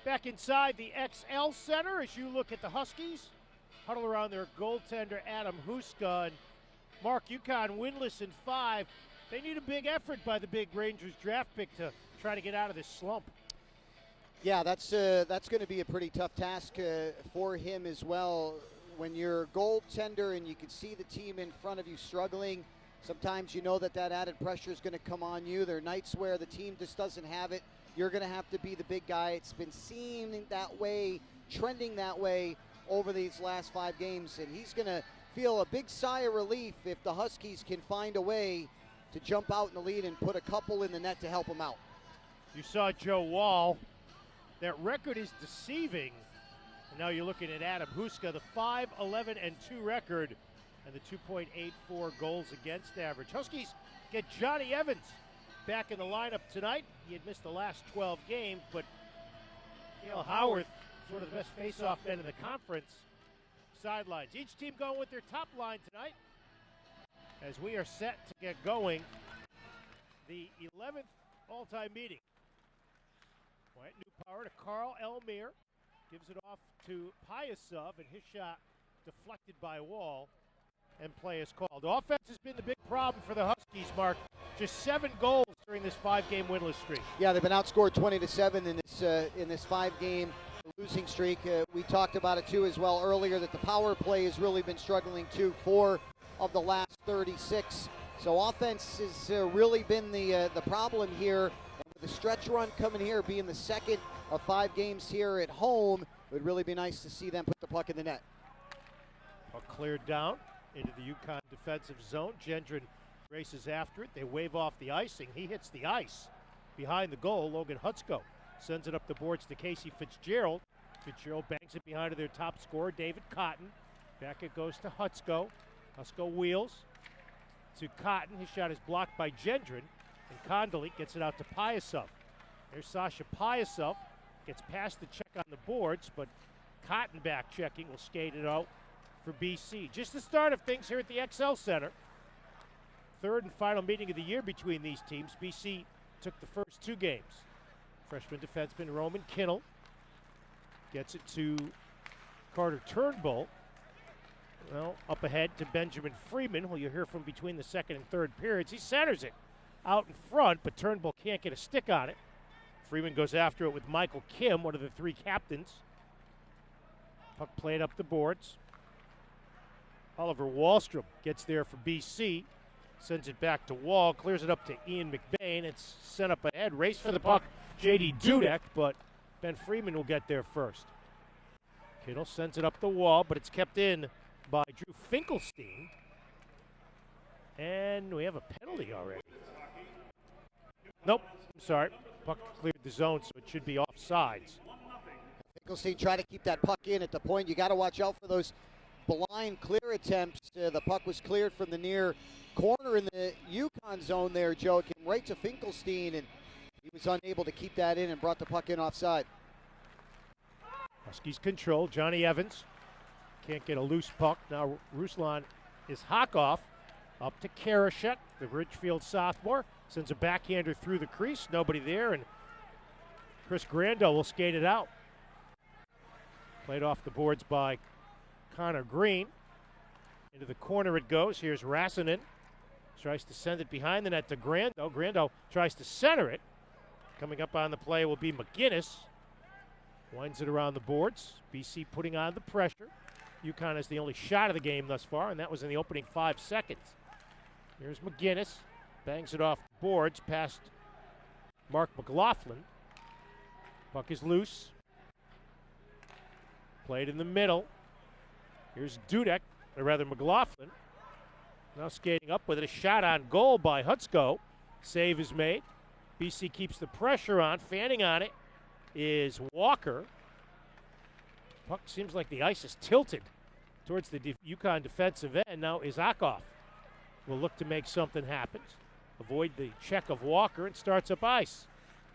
Back inside the XL Center as you look at the Huskies huddle around their goaltender Adam Huska. And Mark, UConn winless in 5. They need a big effort by the big Rangers draft pick to try to get out of this slump. Yeah, that's going to be a pretty tough task for him as well. When you're a goaltender and you can see the team in front of you struggling, sometimes you know that added pressure is going to come on you. There are nights where the team just doesn't have it. You're going to have to be the big guy. It's been seen that way, trending that way over these last 5 games, and he's going to feel a big sigh of relief if the Huskies can find a way to jump out in the lead and put a couple in the net to help him out. You saw Joe Wall. That record is deceiving. And now you're looking at Adam Huska, the 5-11-2 record and the 2.84 goals against average. Huskies get Johnny Evans back in the lineup tonight. He had missed the last 12 games, but Dale Howarth, one of the best face-off men in the conference, sidelines. Each team going with their top line tonight as we are set to get going. The 11th all-time meeting. Wyatt Newpower to Carl Elmire. Gives it off to Pyasov, and his shot deflected by Wall, and play is called. Offense has been the big problem for the Huskies, Mark. Just 7 goals during this 5-game winless streak. Yeah, they've been outscored 20-7 in this 5-game losing streak. We talked about it too as well earlier that the power play has really been struggling too. 4 of the last 36. So offense has really been the problem here. And with the stretch run coming here, being the second of 5 games here at home, it would really be nice to see them put the puck in the net. Puck cleared down into the UConn defensive zone. Gendron races after it. They wave off the icing. He hits the ice behind the goal. Logan Hutsko sends it up the boards to Casey Fitzgerald. Fitzgerald bangs it behind to their top scorer, David Cotton. Back it goes to Hutsko. Hutsko wheels to Cotton. His shot is blocked by Gendron. And Condoleezza gets it out to Pyasov. There's Sasha Pyasov. Gets past the check on the boards, but Cotton back checking will skate it out for BC. Just the start of things here at the XL Center. 3rd and final meeting of the year between these teams. BC took the first 2 games. Freshman defenseman Roman Kinnell gets it to Carter Turnbull. Well, up ahead to Benjamin Freeman, who you'll hear from between the 2nd and 3rd periods. He centers it out in front, but Turnbull can't get a stick on it. Freeman goes after it with Michael Kim, one of the 3 captains. Puck played up the boards. Oliver Wallstrom gets there for BC. Sends it back to Wall, clears it up to Ian McBain. It's sent up ahead. Race for the puck, J.D. Dudek, but Ben Freeman will get there first. Kittle sends it up the wall, but it's kept in by Drew Finkelstein. And we have a penalty already. Nope, I'm sorry. Puck cleared the zone, so it should be offsides. Finkelstein trying to keep that puck in at the point. You got to watch out for those blind clear attempts. The puck was cleared from the near corner in the UConn zone there, Joe. It came right to Finkelstein, and he was unable to keep that in and brought the puck in offside. Huskies control. Johnny Evans can't get a loose puck. Now Ruslan is Hakoff up to Karashek, the Ridgefield sophomore. Sends a backhander through the crease. Nobody there, and Chris Grando will skate it out. Played off the boards by Connor Green. Into the corner it goes. Here's Rasanen. Tries to send it behind the net to Grando. Grando tries to center it. Coming up on the play will be McGinnis. Winds it around the boards. BC putting on the pressure. UConn has the only shot of the game thus far, and that was in the opening 5 seconds. Here's McGinnis. Bangs it off the boards past Mark McLaughlin. Puck is loose. Played in the middle. Here's Dudek, or rather McLaughlin. Now skating up with it. A shot on goal by Hutsko. Save is made. BC keeps the pressure on. Fanning on it is Walker. Puck seems like the ice is tilted towards the UConn defensive end. Now Isakov will look to make something happen. Avoid the check of Walker and starts up ice.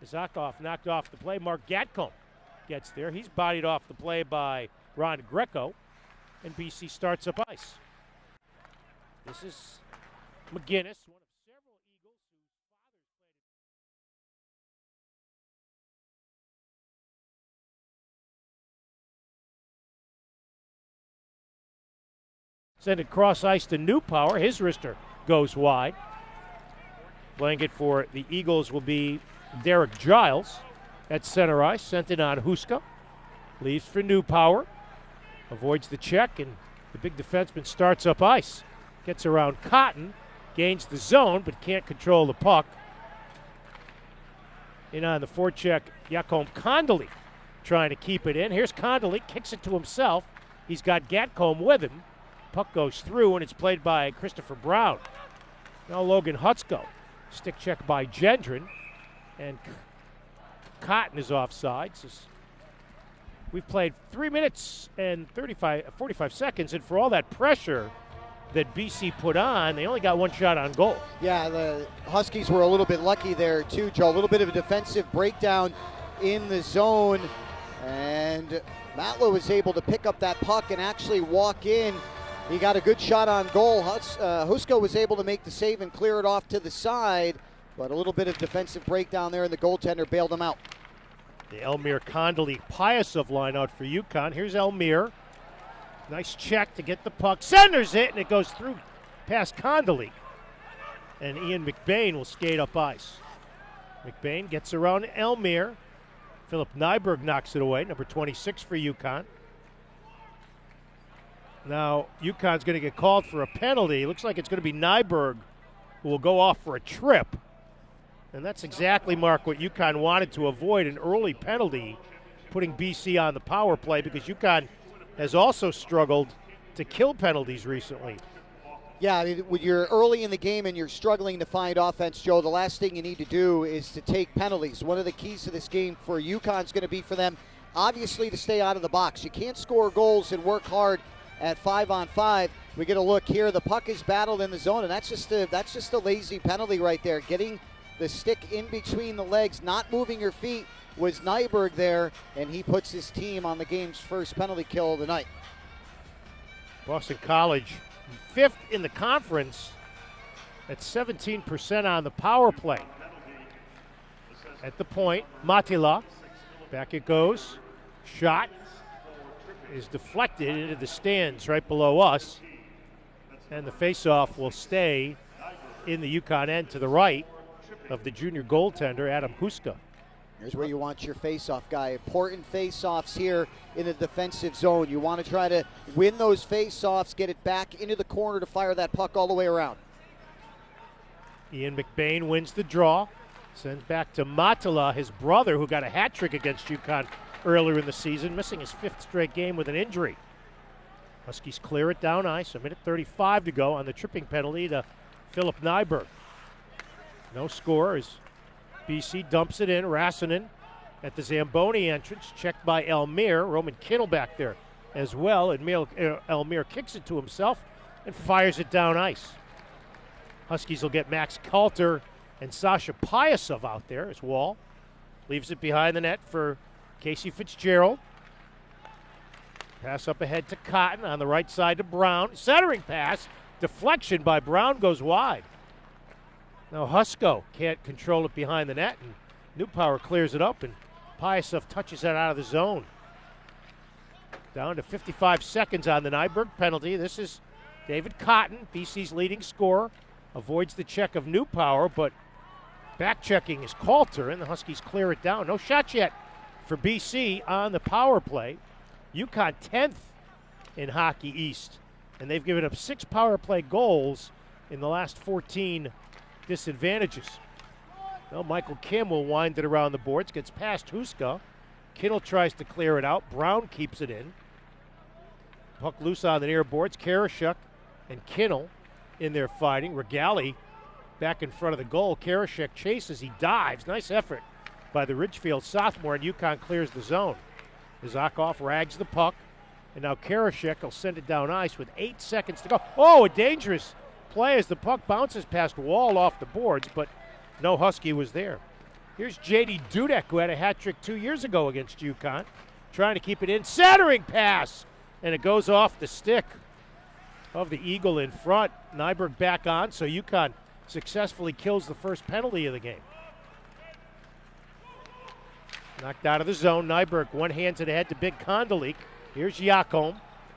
Isakov knocked off the play. Mark Gatcomb gets there. He's bodied off the play by Ron Greco. And BC starts up ice. This is McGinnis, one of Send it cross ice to Newpower. His wrister goes wide. Playing it for the Eagles will be Derek Giles at center ice. Sent it on Huska. Leaves for Newpower. Avoids the check, and the big defenseman starts up ice. Gets around Cotton. Gains the zone, but can't control the puck. In on the forecheck, Jakob Condley trying to keep it in. Here's Condley, kicks it to himself. He's got Gatcomb with him. Puck goes through, and it's played by Christopher Brown. Now Logan Hutsko. Stick check by Gendron, and Cotton is offside. We've played 3 minutes and 45 seconds, and for all that pressure that BC put on, they only got one shot on goal. Yeah, the Huskies were a little bit lucky there too, Joe. A little bit of a defensive breakdown in the zone, and Matlow was able to pick up that puck and actually walk in. He got a good shot on goal. Husko was able to make the save and clear it off to the side, but a little bit of defensive breakdown there, and the goaltender bailed him out. The Elmir Condley Piasov line out for UConn. Here's Elmir. Nice check to get the puck. Centers it, and it goes through past Condley. And Ian McBain will skate up ice. McBain gets around Elmir. Philip Nyberg knocks it away, number 26 for UConn. Now, UConn's going to get called for a penalty. Looks like it's going to be Nyberg who will go off for a trip. And that's exactly, Mark, what UConn wanted to avoid, an early penalty, putting BC on the power play, because UConn has also struggled to kill penalties recently. Yeah, I mean, when you're early in the game and you're struggling to find offense, Joe, the last thing you need to do is to take penalties. One of the keys to this game for UConn is going to be for them, obviously, to stay out of the box. You can't score goals and work hard at 5-on-5. We get a look here. The puck is battled in the zone, and that's just a lazy penalty right there. Getting the stick in between the legs, not moving your feet, was Nyberg there, and he puts his team on the game's first penalty kill of the night. Boston College, 5th in the conference at 17% on the power play. At the point, Matila, back it goes. Shot is deflected into the stands right below us, and the faceoff will stay in the UConn end to the right of the junior goaltender, Adam Huska. Here's where you want your face-off guy. Important face-offs here in the defensive zone. You want to try to win those face-offs, get it back into the corner to fire that puck all the way around. Ian McBain wins the draw. Sends back to Matala, his brother, who got a hat trick against UConn earlier in the season, missing his 5th straight game with an injury. Huskies clear it down ice. 1:35 to go on the tripping penalty to Philip Nyberg. No score as BC dumps it in. Rasanen at the Zamboni entrance, checked by Elmir. Roman Kittle back there as well, and Elmir kicks it to himself and fires it down ice. Huskies will get Max Kalter and Sasha Piasov out there as Wall leaves it behind the net for Casey Fitzgerald. Pass up ahead to Cotton on the right side to Brown. Centering pass, deflection by Brown, goes wide. Now Husko can't control it behind the net, and Newpower clears it up, and Piasov touches that out of the zone. Down to 55 seconds on the Nyberg penalty. This is David Cotton, BC's leading scorer. Avoids the check of Newpower, but back-checking is Coulter, and the Huskies clear it down. No shots yet for BC on the power play. UConn 10th in Hockey East, and they've given up 6 power play goals in the last 14 disadvantages. Well, Michael Kim will wind it around the boards, gets past Huska. Kittle tries to clear it out. Brown keeps it in. Puck loose on the near boards. Karashuk and Kittle in there fighting. Regali back in front of the goal. Karashuk chases. He dives. Nice effort by the Ridgefield sophomore, and UConn clears the zone. Zakov rags the puck, and now Karashuk will send it down ice with 8 seconds to go. Oh, a dangerous play as the puck bounces past Wall off the boards, but no Husky was there. Here's J.D. Dudek, who had a hat trick 2 years ago against UConn, trying to keep it in. Centering pass, and it goes off the stick of the Eagle in front. Nyberg back on, so UConn successfully kills the first penalty of the game. Knocked out of the zone. Nyberg one hand to the head to Big Kondolik. Here's Jakob.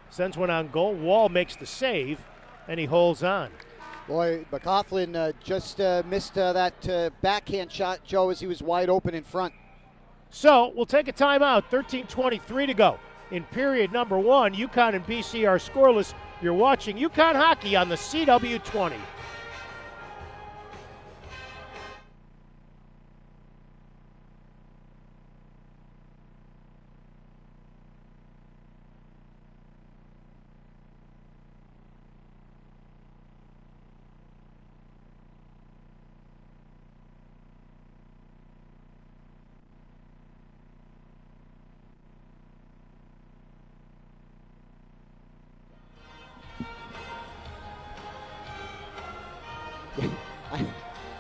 sends one on goal. Wall makes the save, and he holds on. Boy, McLaughlin just missed that backhand shot, Joe, as he was wide open in front. So we'll take a timeout. 13:23 to go in period number 1. UConn and BC are scoreless. You're watching UConn hockey on the CW20.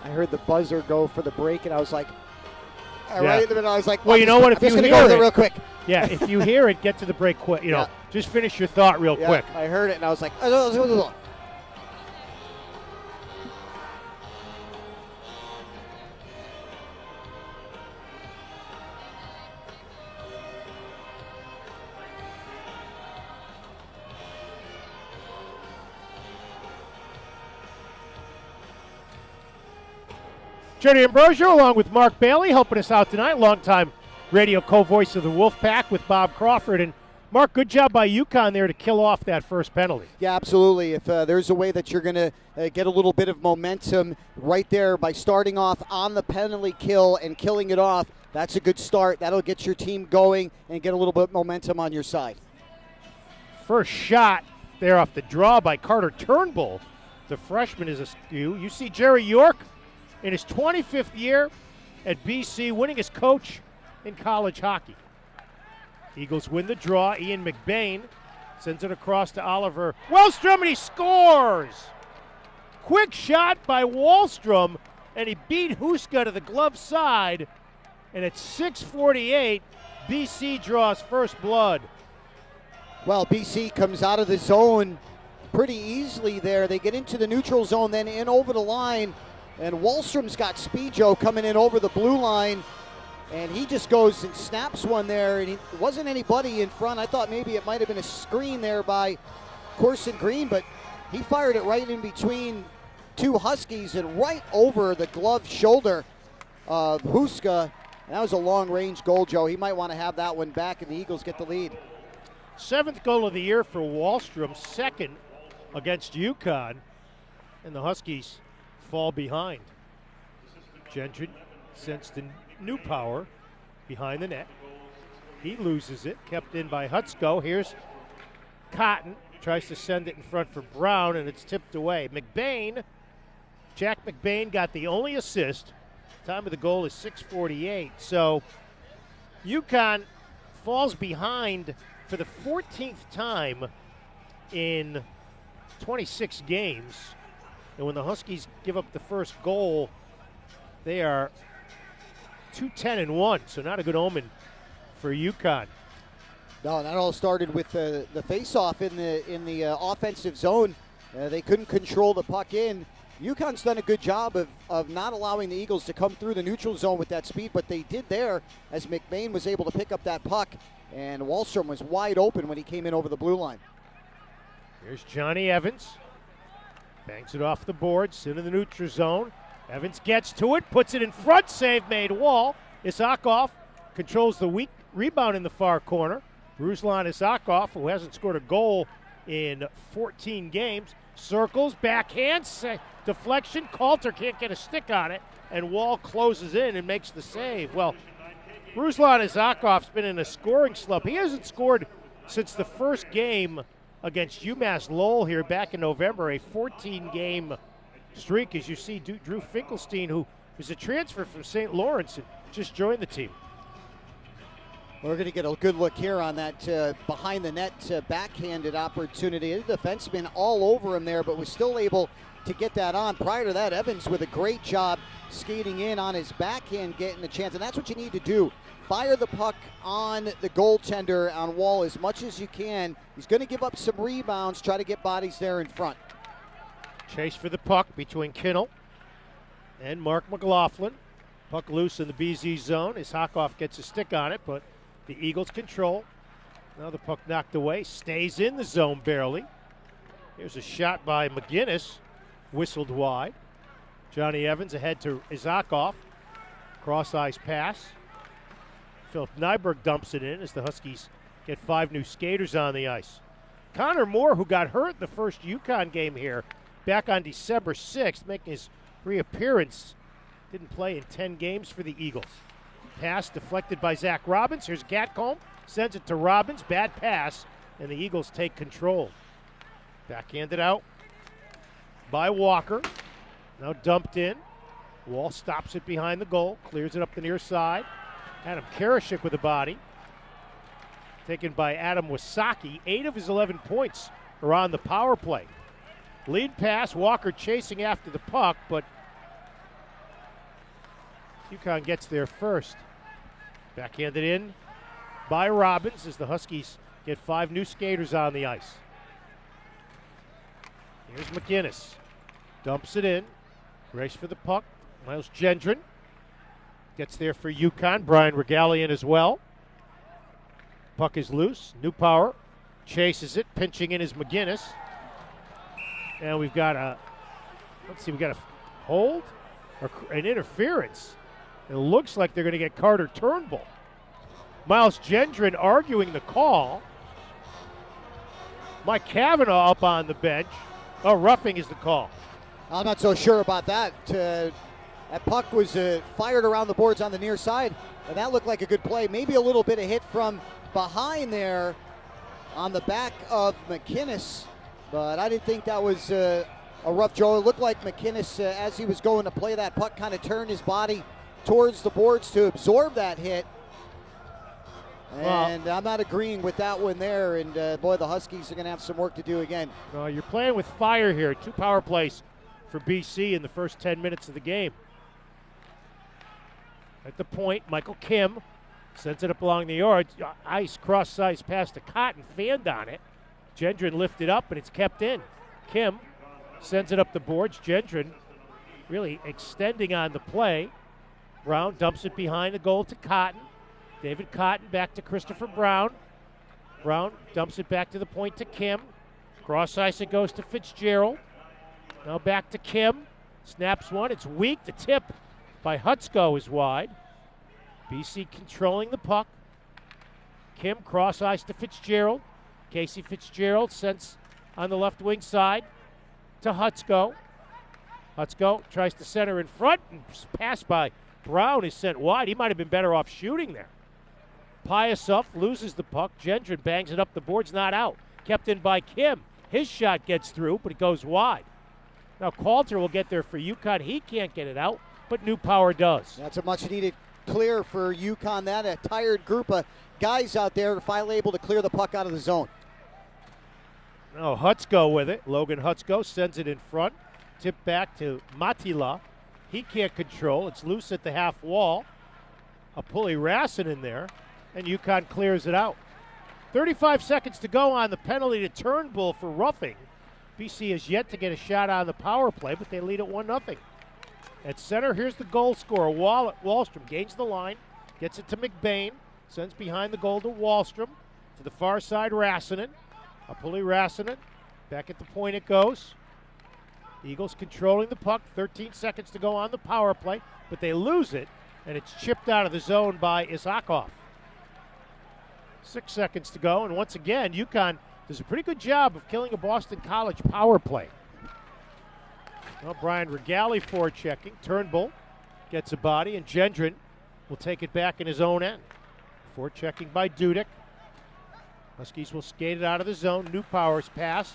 I heard the buzzer go for the break, and I was like, Yeah. right in the middle, I was like, Well, you know what? I'm If you just going to hear go with it it real quick. Yeah, if you hear it, get to the break quick. You know, Yeah. just finish your thought real Yeah, quick. I heard it, and I was like, Jenny Ambrosio along with Mark Bailey helping us out tonight. Longtime radio co-voice of the Wolfpack with Bob Crawford. And Mark, good job by UConn there to kill off that first penalty. Yeah, absolutely. If there's a way that you're going to get a little bit of momentum right there by starting off on the penalty kill and killing it off, that's a good start. That'll get your team going and get a little bit of momentum on your side. First shot there off the draw by Carter Turnbull. The freshman is askew. You see Jerry York in his 25th year at BC, winning as coach in college hockey. Eagles win the draw. Ian McBain sends it across to Oliver Wallstrom, and he scores! Quick shot by Wallstrom, and he beat Huska to the glove side. And at 6:48, BC draws first blood. Well, BC comes out of the zone pretty easily there. They get into the neutral zone, then in over the line. And Wallstrom's got speed, Joe, coming in over the blue line. And he just goes and snaps one there. And it wasn't anybody in front. I thought maybe it might have been a screen there by Corson Green. But he fired it right in between two Huskies and right over the gloved shoulder of Huska. And that was a long-range goal, Joe. He might want to have that one back, and the Eagles get the lead. 7th goal of the year for Wallstrom, 2nd against UConn. And the Huskies fall behind. Gendron sends to Newpower behind the net. He loses it, kept in by Hutsko. Here's Cotton, tries to send it in front for Brown, and it's tipped away. Jack McBain got the only assist. Time of the goal is 6:48. So UConn falls behind for the 14th time in 26 games. And when the Huskies give up the first goal, they are 2-10-1, so not a good omen for UConn. No, that all started with the face-off in the offensive zone. They couldn't control the puck in. UConn's done a good job of not allowing the Eagles to come through the neutral zone with that speed, but they did there as McBain was able to pick up that puck, and Wallstrom was wide open when he came in over the blue line. Here's Johnny Evans. Bangs it off the boards into the neutral zone. Evans gets to it, puts it in front, save made. Wall. Isakov controls the weak rebound in the far corner. Ruslan Isakov, who hasn't scored a goal in 14 games, circles, backhands, deflection. Coulter can't get a stick on it, and Wall closes in and makes the save. Well, Ruslan Isakov's been in a scoring slump. He hasn't scored since the first game against UMass Lowell here back in November, a 14-game streak, as you see Drew Finkelstein, who is a transfer from St. Lawrence, and just joined the team. We're going to get a good look here on that behind-the-net backhanded opportunity. The defenseman all over him there, but was still able to get that on. Prior to that, Evans with a great job skating in on his backhand, getting the chance, and that's what you need to do. Fire the puck on the goaltender on Wall as much as you can. He's going to give up some rebounds, try to get bodies there in front. Chase for the puck between Kinnell and Mark McLaughlin. Puck loose in the BZ zone. Isakov gets a stick on it, but the Eagles control. Now the puck knocked away, stays in the zone barely. Here's a shot by McGinnis, whistled wide. Johnny Evans ahead to Isakov. Cross-ice pass. Philip Nyberg dumps it in as the Huskies get 5 new skaters on the ice. Connor Moore, who got hurt in the first UConn game here, back on December 6th, making his reappearance. Didn't play in 10 games for the Eagles. Pass deflected by Zach Robbins. Here's Gatcomb, sends it to Robbins. Bad pass, and the Eagles take control. Backhanded out by Walker. Now dumped in. Wall stops it behind the goal, clears it up the near side. Adam Karashik with the body. Taken by Adam Wasaki. 8 of his 11 points are on the power play. Lead pass, Walker chasing after the puck, but UConn gets there first. Backhanded in by Robbins as the Huskies get 5 new skaters on the ice. Here's McGinnis. Dumps it in. Race for the puck. Miles Gendron gets there for UConn. Brian Regalian as well. Puck is loose. New power. Chases it. Pinching in is McGinnis. And we've got a hold or an interference. It looks like they're going to get Carter Turnbull. Miles Gendron arguing the call. Mike Cavanaugh up on the bench. Oh, roughing is the call. I'm not so sure about that. That puck was fired around the boards on the near side, and that looked like a good play. Maybe a little bit of hit from behind there on the back of McInnes, but I didn't think that was a rough draw. It looked like McInnes, as he was going to play that puck, kind of turned his body towards the boards to absorb that hit. And I'm not agreeing with that one there, and boy, the Huskies are going to have some work to do again. You're playing with fire here. 2 power plays for BC in the first 10 minutes of the game. At the point, Michael Kim sends it up along the yard. Ice, cross-ice pass to Cotton, fanned on it. Gendron lifted up, and it's kept in. Kim sends it up the boards. Gendron really extending on the play. Brown dumps it behind the goal to Cotton. David Cotton back to Christopher Brown. Brown dumps it back to the point to Kim. Cross-ice it goes to Fitzgerald. Now back to Kim. Snaps one. It's weak. The tip by Hutsko is wide. BC controlling the puck. Kim cross-ice to Fitzgerald. Casey Fitzgerald sends on the left wing side to Hutsko. Hutsko tries to center in front, and pass by Brown is sent wide. He might have been better off shooting there. Piasov loses the puck. Gendron bangs it up the boards, not out. Kept in by Kim. His shot gets through, but it goes wide. Now Coulter will get there for UConn. He can't get it out, but New Power does. That's a much-needed clear for UConn. That a tired group of guys out there finally able to clear the puck out of the zone. Now Hutsko with it. Logan Hutsko sends it in front. Tip back to Matila. He can't control. It's loose at the half wall. A pulley Rassin in there, and UConn clears it out. 35 seconds to go on the penalty to Turnbull for roughing. BC has yet to get a shot on the power play, but they lead at 1-0. At center, here's the goal scorer. Wallstrom gains the line, gets it to McBain, sends behind the goal to Wallstrom. To the far side, Rassinen. A pulley Rassinen. Back at the point it goes. Eagles controlling the puck. 13 seconds to go on the power play, but they lose it, and it's chipped out of the zone by Isakov. 6 seconds to go, and once again, UConn does a pretty good job of killing a Boston College power play. Well, Brian Regali forechecking. Turnbull gets a body, and Gendron will take it back in his own end. Forechecking by Dudek. Huskies will skate it out of the zone. New Power's pass.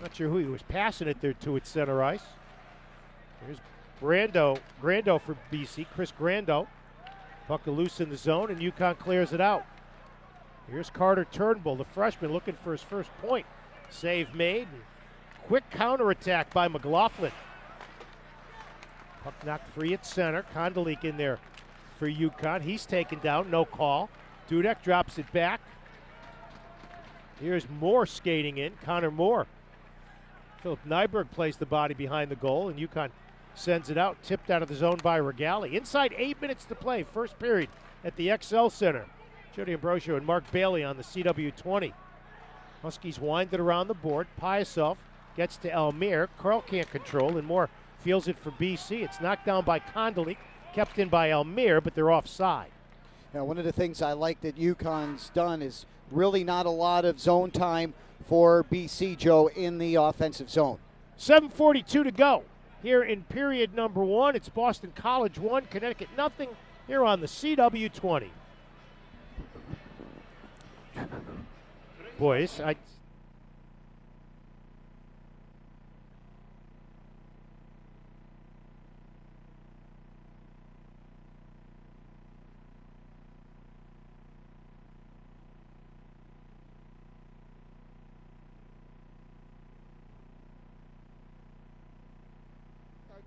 Not sure who he was passing it there to at center ice. Here's Grando for BC. Chris Grando. Puck loose in the zone, and UConn clears it out. Here's Carter Turnbull, the freshman, looking for his first point. Save made. Quick counterattack by McLaughlin. Puck knocked free at center. Kondelik in there for UConn. He's taken down, no call. Dudek drops it back. Here's Moore skating in. Connor Moore. Philip Nyberg plays the body behind the goal, and UConn sends it out, tipped out of the zone by Regali. Inside 8 minutes to play, first period at the XL Center. Jody Ambrosio and Mark Bailey on the CW20. Huskies wind it around the board. Pyasov gets to Elmire. Carl can't control, and Moore feels it for BC. It's knocked down by Kondolik, kept in by Elmire, but they're offside. Now, one of the things I like that UConn's done is really not a lot of zone time for BC, Joe, in the offensive zone. 7:42 to go here in period number 1. It's Boston College 1, Connecticut nothing here on the CW20. Boys,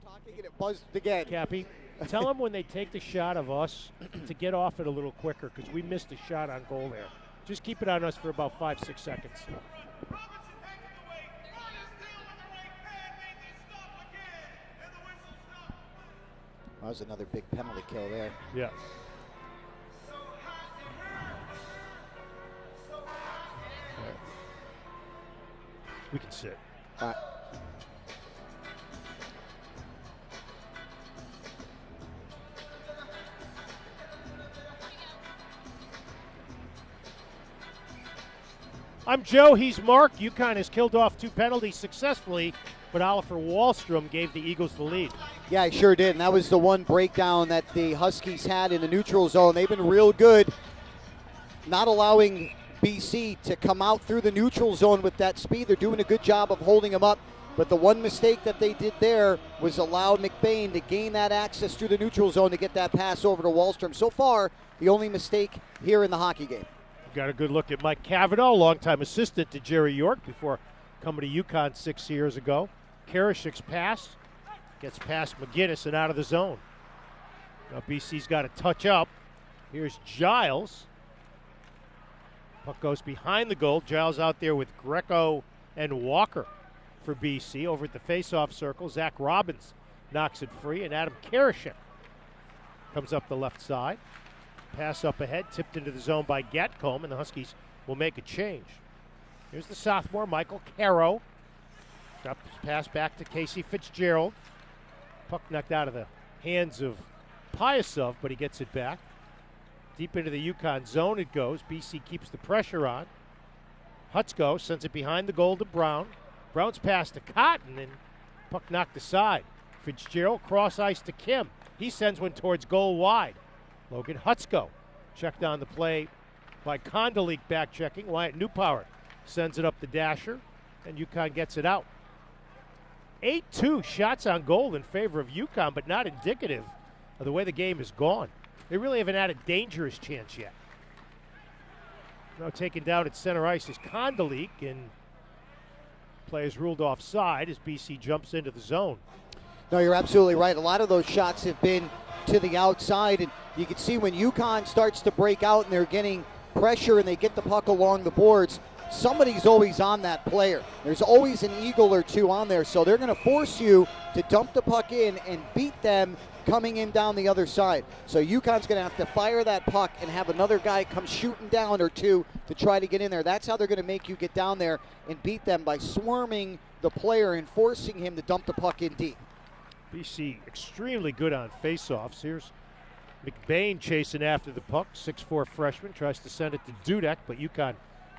Talking and it buzzed again. Cappy, tell them when they take the shot of us to get off it a little quicker because we missed a shot on goal there. Just keep it on us for about 5-6 seconds. That was another big penalty kill there. Yes. We can sit. All right. I'm Joe, he's Mark. UConn has killed off 2 penalties successfully, but Oliver Wallstrom gave the Eagles the lead. Yeah, he sure did, and that was the one breakdown that the Huskies had in the neutral zone. They've been real good not allowing BC to come out through the neutral zone with that speed. They're doing a good job of holding them up, but the one mistake that they did there was allow McBain to gain that access through the neutral zone to get that pass over to Wallstrom. So far, the only mistake here in the hockey game. Got a good look at Mike Cavanaugh, longtime assistant to Jerry York before coming to UConn 6 years ago. Karashik's pass gets past McGinnis and out of the zone. Now BC's got to touch up. Here's Giles. Puck goes behind the goal. Giles out there with Greco and Walker for BC. Over at the faceoff circle, Zach Robbins knocks it free, and Adam Karashik comes up the left side. Pass up ahead, tipped into the zone by Gatcombe, and the Huskies will make a change. Here's the sophomore, Michael Caro. Drops his pass back to Casey Fitzgerald. Puck knocked out of the hands of Pyasov, but he gets it back. Deep into the UConn zone it goes. BC keeps the pressure on. Hutzko sends it behind the goal to Brown. Brown's pass to Cotton, and puck knocked aside. Fitzgerald cross ice to Kim. He sends one towards goal wide. Logan Hutzko checked on the play by Kondolik back checking. Wyatt Newpower sends it up the dasher, and UConn gets it out. 8-2 shots on goal in favor of UConn, but not indicative of the way the game has gone. They really haven't had a dangerous chance yet. Now taken down at center ice is Kondolik, and play is ruled offside as BC jumps into the zone. No, you're absolutely right. A lot of those shots have been to the outside, and you can see when UConn starts to break out and they're getting pressure and they get the puck along the boards, somebody's always on that player. There's always an eagle or two on there, so they're going to force you to dump the puck in and beat them coming in down the other side. So UConn's going to have to fire that puck and have another guy come shooting down or two to try to get in there. That's how they're going to make you get down there and beat them, by swarming the player and forcing him to dump the puck in deep. BC extremely good on faceoffs. Here's McBain chasing after the puck. 6'4" freshman tries to send it to Dudek, but UConn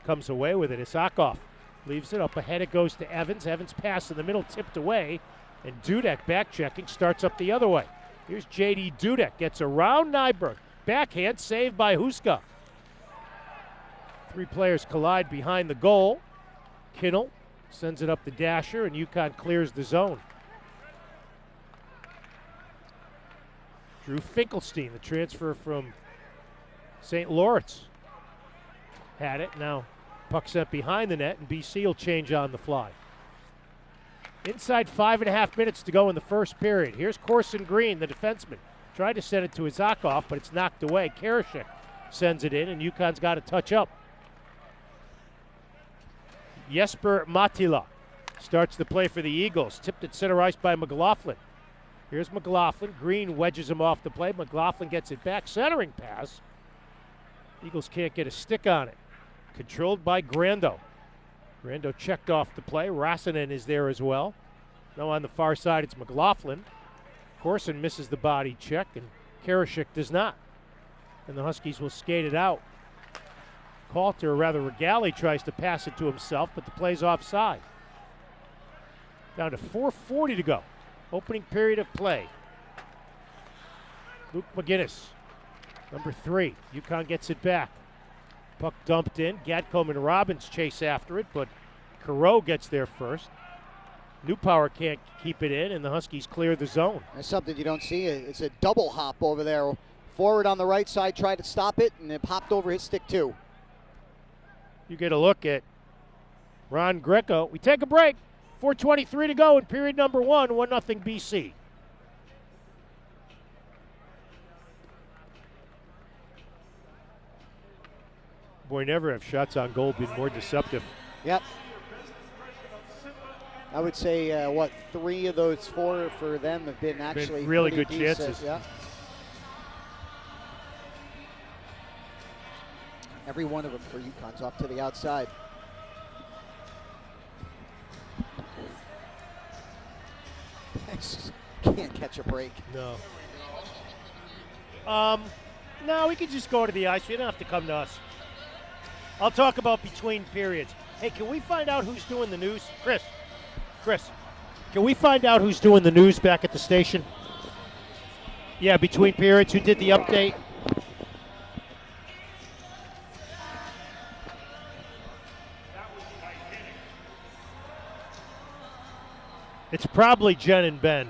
comes away with it. Isakov leaves it up ahead. It goes to Evans. Evans pass in the middle, tipped away, and Dudek back checking starts up the other way. Here's J.D. Dudek, gets around Nyberg. Backhand saved by Huska. 3 players collide behind the goal. Kinnell sends it up the dasher, and UConn clears the zone. Drew Finkelstein, the transfer from St. Lawrence, had it. Now puck sent behind the net, and BC will change on the fly. Inside 5.5 minutes to go in the first period. Here's Corson Green, the defenseman. Tried to send it to Isakov, but it's knocked away. Karashik sends it in, and UConn's got to touch up. Jesper Matila starts the play for the Eagles. Tipped at center ice by McLaughlin. Here's McLaughlin. Green wedges him off the play. McLaughlin gets it back. Centering pass. Eagles can't get a stick on it. Controlled by Grando. Grando checked off the play. Rasanen is there as well. Now on the far side, it's McLaughlin. Corson misses the body check, and Karashik does not. And the Huskies will skate it out. Coulter, or rather Regali, tries to pass it to himself, but the play's offside. Down to 4:40 to go. Opening period of play. Luke McGinnis, number 3. UConn gets it back. Puck dumped in. Gatcombe and Robbins chase after it, but Careau gets there first. Newpower can't keep it in, and the Huskies clear the zone. That's something you don't see. It's a double hop over there. Forward on the right side tried to stop it, and it popped over his stick too. You get a look at Ron Greco. We take a break. 4:23 to go in period number 1. 1-0 BC. Boy, never have shots on goal been more deceptive. Yep. I would say, 3 of those 4 for them have been actually really good decent. chances. Yeah. Every one of them for UConn's off to the outside. Can't catch a break. No. No, we could just go to the ice. You don't have to come to us. I'll talk about between periods. Hey, can we find out who's doing the news? Chris, can we find out who's doing the news back at the station? Yeah, between periods, who did the update? It's probably Jen and Ben.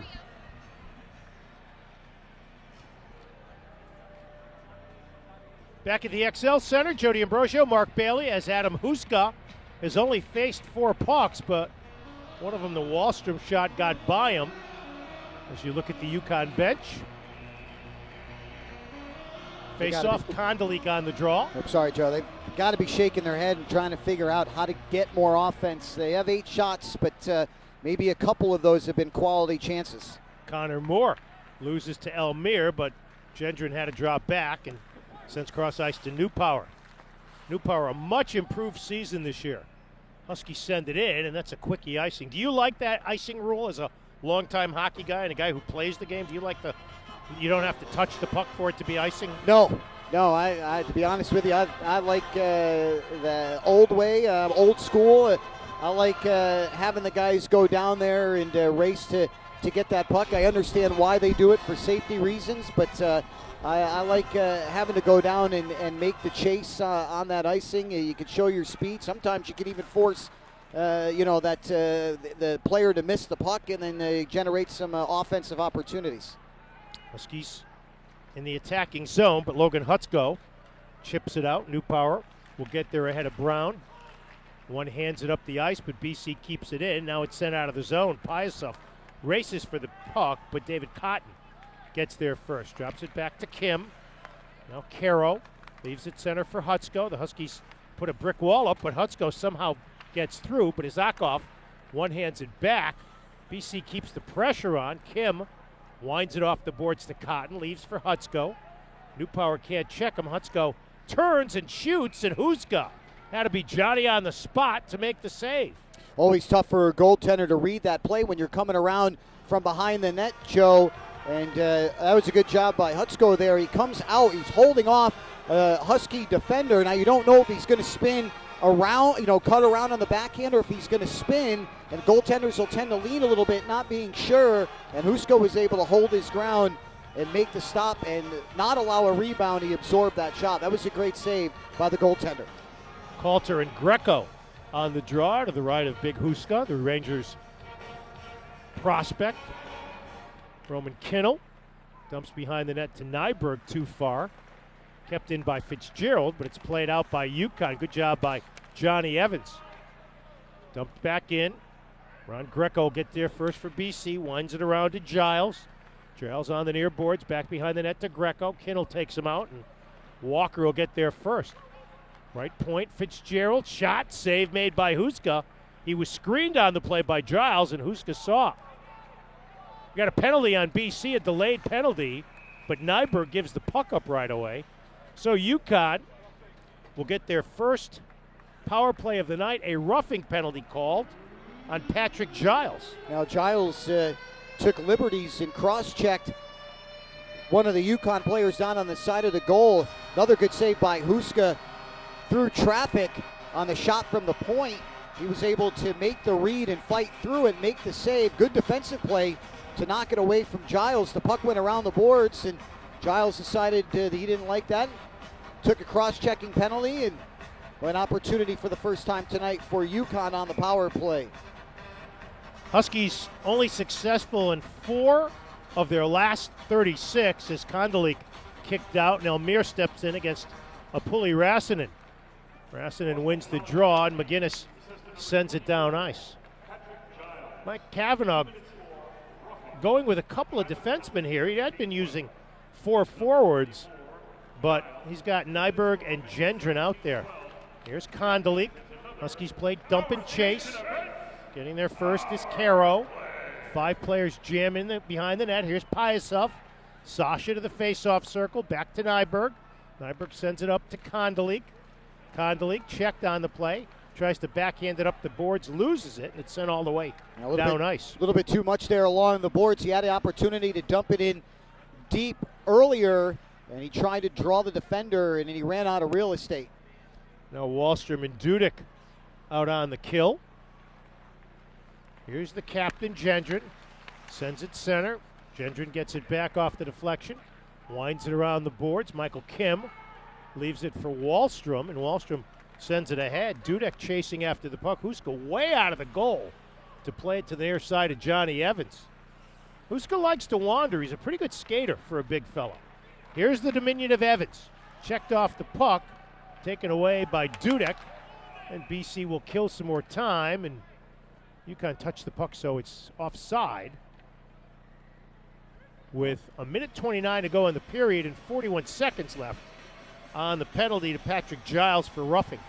Back at the XL Center, Jody Ambrosio, Mark Bailey, as Adam Huska has only faced 4 pucks, but one of them, the Wallstrom shot, got by him. As you look at the UConn bench. Face-off, Kondelik on the draw. I'm sorry, Joe. They've got to be shaking their head and trying to figure out how to get more offense. They have 8 shots, but maybe a couple of those have been quality chances. Connor Moore loses to Elmire, but Gendron had to drop back and sends cross ice to Newpower. Newpower, a much improved season this year. Huskies send it in, and that's a quickie icing. Do you like that icing rule as a longtime hockey guy and a guy who plays the game? Do you like you don't have to touch the puck for it to be icing? No, I to be honest with you, I like the old way, old school. I like having the guys go down there and race to get that puck. I understand why they do it for safety reasons, but I like having to go down and make the chase on that icing. You can show your speed. Sometimes you can even force, the player to miss the puck, and then generate some offensive opportunities. Huskies in the attacking zone, but Logan Hutsko chips it out. Newpower will get there ahead of Brown. One hands it up the ice, but BC keeps it in. Now it's sent out of the zone. Pyasov races for the puck, but David Cotton gets there first. Drops it back to Kim. Now Caro leaves it center for Hutsko. The Huskies put a brick wall up, but Hutsko somehow gets through, but Izakov one-hands it back. BC keeps the pressure on. Kim winds it off the boards to Cotton, leaves for Hutsko. Newpower can't check him. Hutsko turns and shoots, and Huska had to be Johnny on the spot to make the save. Always tough for a goaltender to read that play when you're coming around from behind the net, Joe. And that was a good job by Hutsko there. He comes out, he's holding off a Husky defender. Now you don't know if he's going to spin around, cut around on the backhand, or if he's going to spin. And goaltenders will tend to lean a little bit, not being sure. And Husko was able to hold his ground and make the stop and not allow a rebound. He absorbed that shot. That was a great save by the goaltender. Coulter and Greco on the draw to the right of Big Huska, the Rangers prospect. Roman Kinnell dumps behind the net to Nyberg, too far. Kept in by Fitzgerald, but it's played out by UConn. Good job by Johnny Evans. Dumped back in. Ron Greco will get there first for BC. Winds it around to Giles. Giles on the near boards, back behind the net to Greco. Kinnell takes him out, and Walker will get there first. Right point, Fitzgerald. Shot, save made by Huska. He was screened on the play by Giles, and Huska saw. We got a penalty on BC, a delayed penalty, but Nyberg gives the puck up right away. So UConn will get their first power play of the night, a roughing penalty called on Patrick Giles. Now Giles took liberties and cross-checked one of the UConn players down on the side of the goal. Another good save by Huska through traffic on the shot from the point. He was able to make the read and fight through it, make the save. Good defensive play to knock it away from Giles. The puck went around the boards, and Giles decided that he didn't like that. Took a cross-checking penalty, and an opportunity for the first time tonight for UConn on the power play. Huskies only successful in 4 of their last 36 as Kondolik kicked out, and Elmire steps in against Apuli Rasanen. Rasanen wins the draw, and McGinnis sends it down ice. Mike Cavanaugh going with a couple of defensemen here. He had been using 4 forwards, but he's got Nyberg and Gendron out there. Here's Kondolik. Huskies play dump and chase. Getting there first is Caro. 5 players jamming behind the net. Here's Pyasov. Sasha to the face-off circle. Back to Nyberg. Nyberg sends it up to Kondolik. Kondolik checked on the play. Tries to backhand it up the boards. Loses it. And it's sent all the way down ice. A little bit too much there along the boards. He had an opportunity to dump it in deep earlier, and he tried to draw the defender, and then he ran out of real estate. Now Wallstrom and Dudek out on the kill. Here's the captain, Gendron. Sends it center. Gendron gets it back off the deflection. Winds it around the boards. Michael Kim leaves it for Wallstrom, and Wallstrom sends it ahead. Dudek chasing after the puck. Huska way out of the goal to play it to the near side of Johnny Evans. Huska likes to wander. He's a pretty good skater for a big fella. Here's the dominion of Evans. Checked off the puck. Taken away by Dudek. And BC will kill some more time, and UConn touched the puck, so it's offside. With a minute 29 to go in the period and 41 seconds left on the penalty to Patrick Giles for roughing.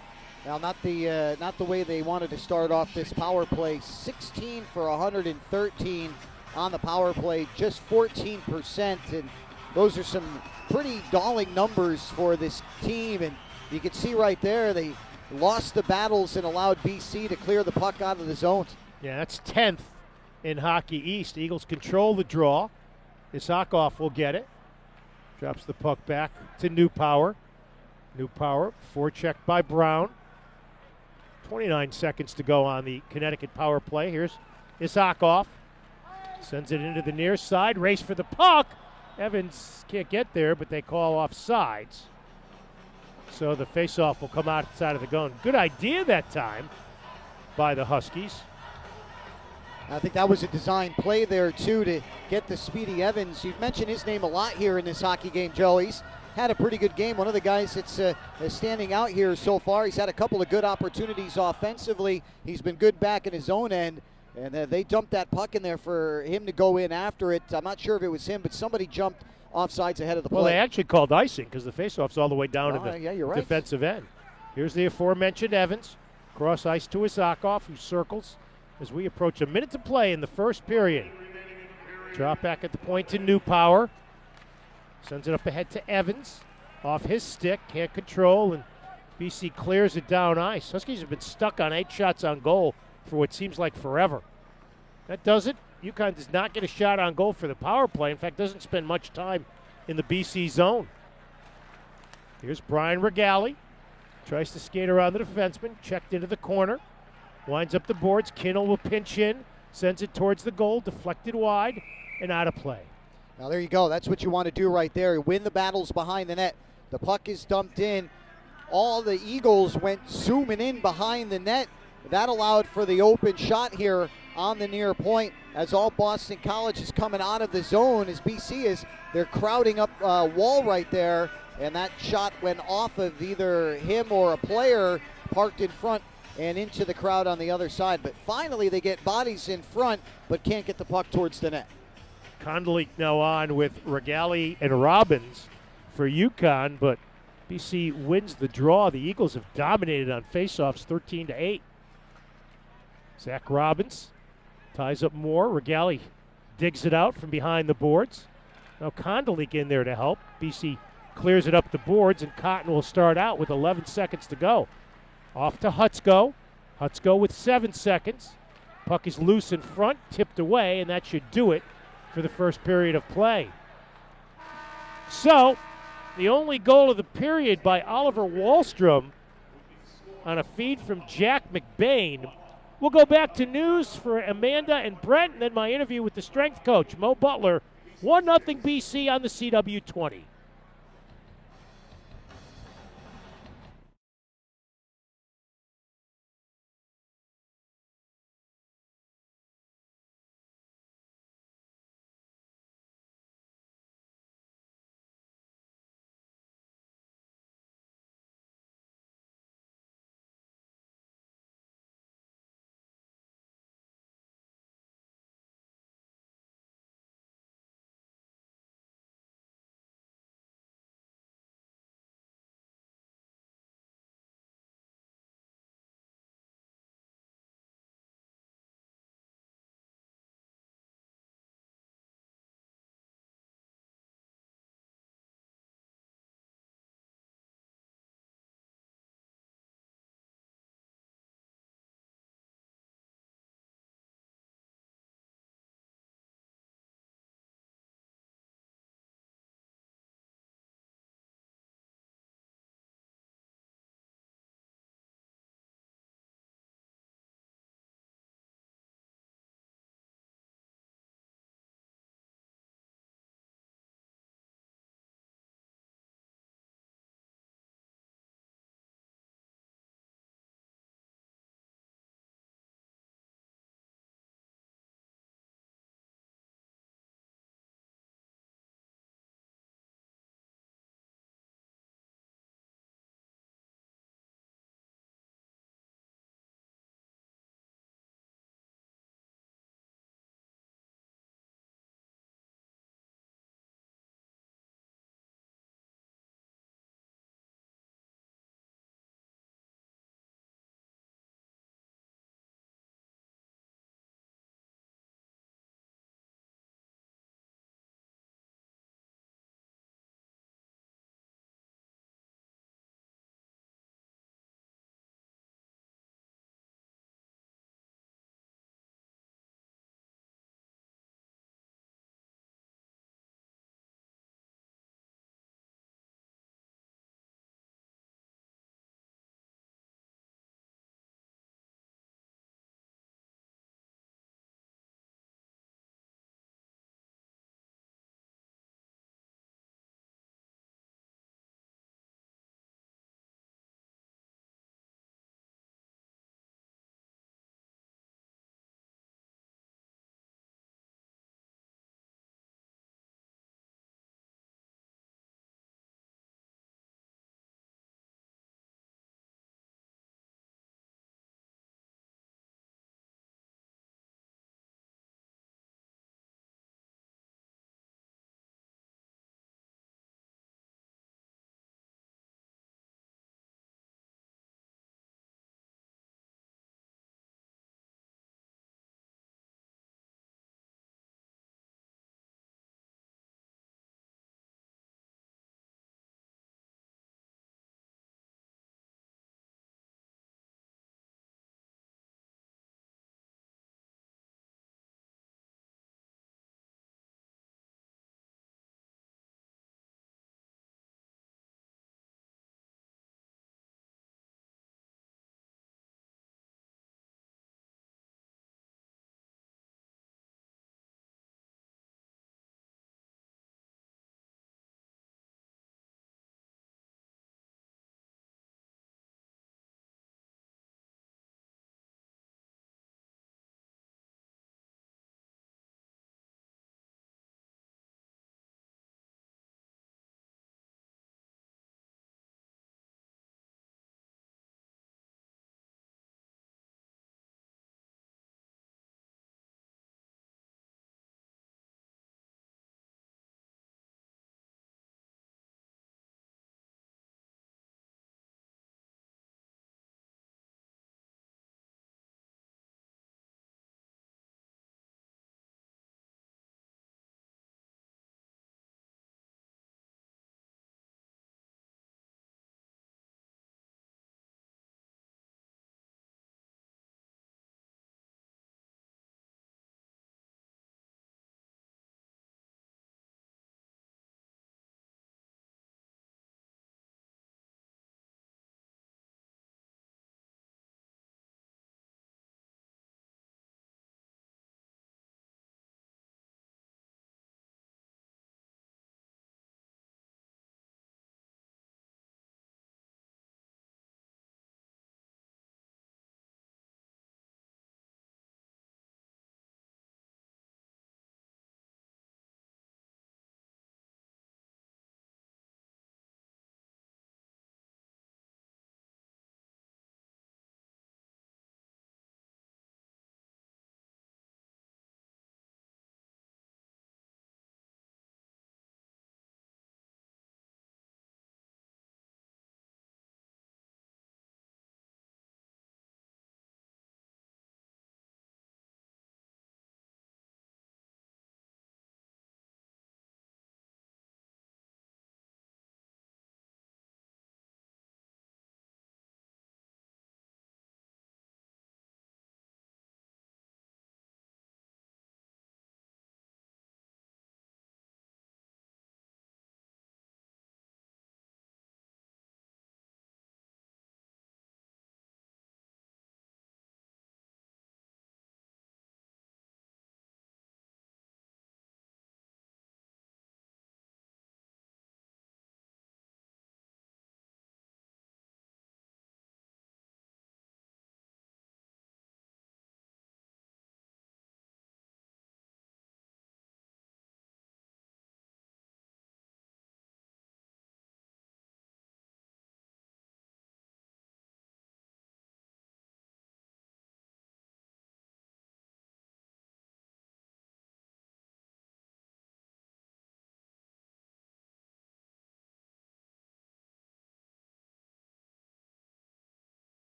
Now, not the way they wanted to start off this power play. 16 for 113 on the power play, just 14%, and those are some pretty galling numbers for this team. And you can see right there they lost the battles and allowed BC to clear the puck out of the zone. Yeah, that's 10th in Hockey East. Eagles control the draw. Isakov will get it. Drops the puck back to Newpower. Newpower, forecheck by Brown. 29 seconds to go on the Connecticut power play. Here's Isakov. Sends it into the near side. Race for the puck. Evans can't get there, but they call offsides. So the faceoff will come outside of the gun. Good idea that time by the Huskies. I think that was a design play there, too, to get the speedy Evans. You've mentioned his name a lot here in this hockey game, Joe. He's had a pretty good game. One of the guys that's standing out here so far. He's had a couple of good opportunities offensively. He's been good back in his own end. And they dumped that puck in there for him to go in after it. I'm not sure if it was him, but somebody jumped offsides ahead of the play. Well, they actually called icing because the faceoff's all the way down to the defensive end. Here's the aforementioned Evans. Cross ice to Isakov, who circles as we approach a minute to play in the first period. Drop back at the point to Newpower. Sends it up ahead to Evans. Off his stick, can't control, and BC clears it down ice. Huskies have been stuck on 8 shots on goal for what seems like forever. That does it. UConn does not get a shot on goal for the power play. In fact, doesn't spend much time in the BC zone. Here's Brian Regali. Tries to skate around the defenseman. Checked into the corner. Winds up the boards. Kinnell will pinch in. Sends it towards the goal. Deflected wide and out of play. Now there you go. That's what you want to do right there. Win the battles behind the net. The puck is dumped in. All the Eagles went zooming in behind the net. That allowed for the open shot here on the near point as all Boston College is coming out of the zone as BC is. They're crowding up a wall right there, and that shot went off of either him or a player parked in front and into the crowd on the other side. But finally they get bodies in front but can't get the puck towards the net. Kondolik now on with Regali and Robbins for UConn, but BC wins the draw. The Eagles have dominated on faceoffs 13-8. Zach Robbins ties up more. Regali digs it out from behind the boards. Now Kondolik in there to help. BC clears it up the boards, and Cotton will start out with 11 seconds to go. Off to Hutsko. Hutsko with 7 seconds. Puck is loose in front, tipped away, and that should do it for the first period of play. So, the only goal of the period by Oliver Wahlstrom on a feed from Jack McBain. We'll go back to news for Amanda and Brent, and then my interview with the strength coach, Mo Butler. 1-0 BC on the CW20.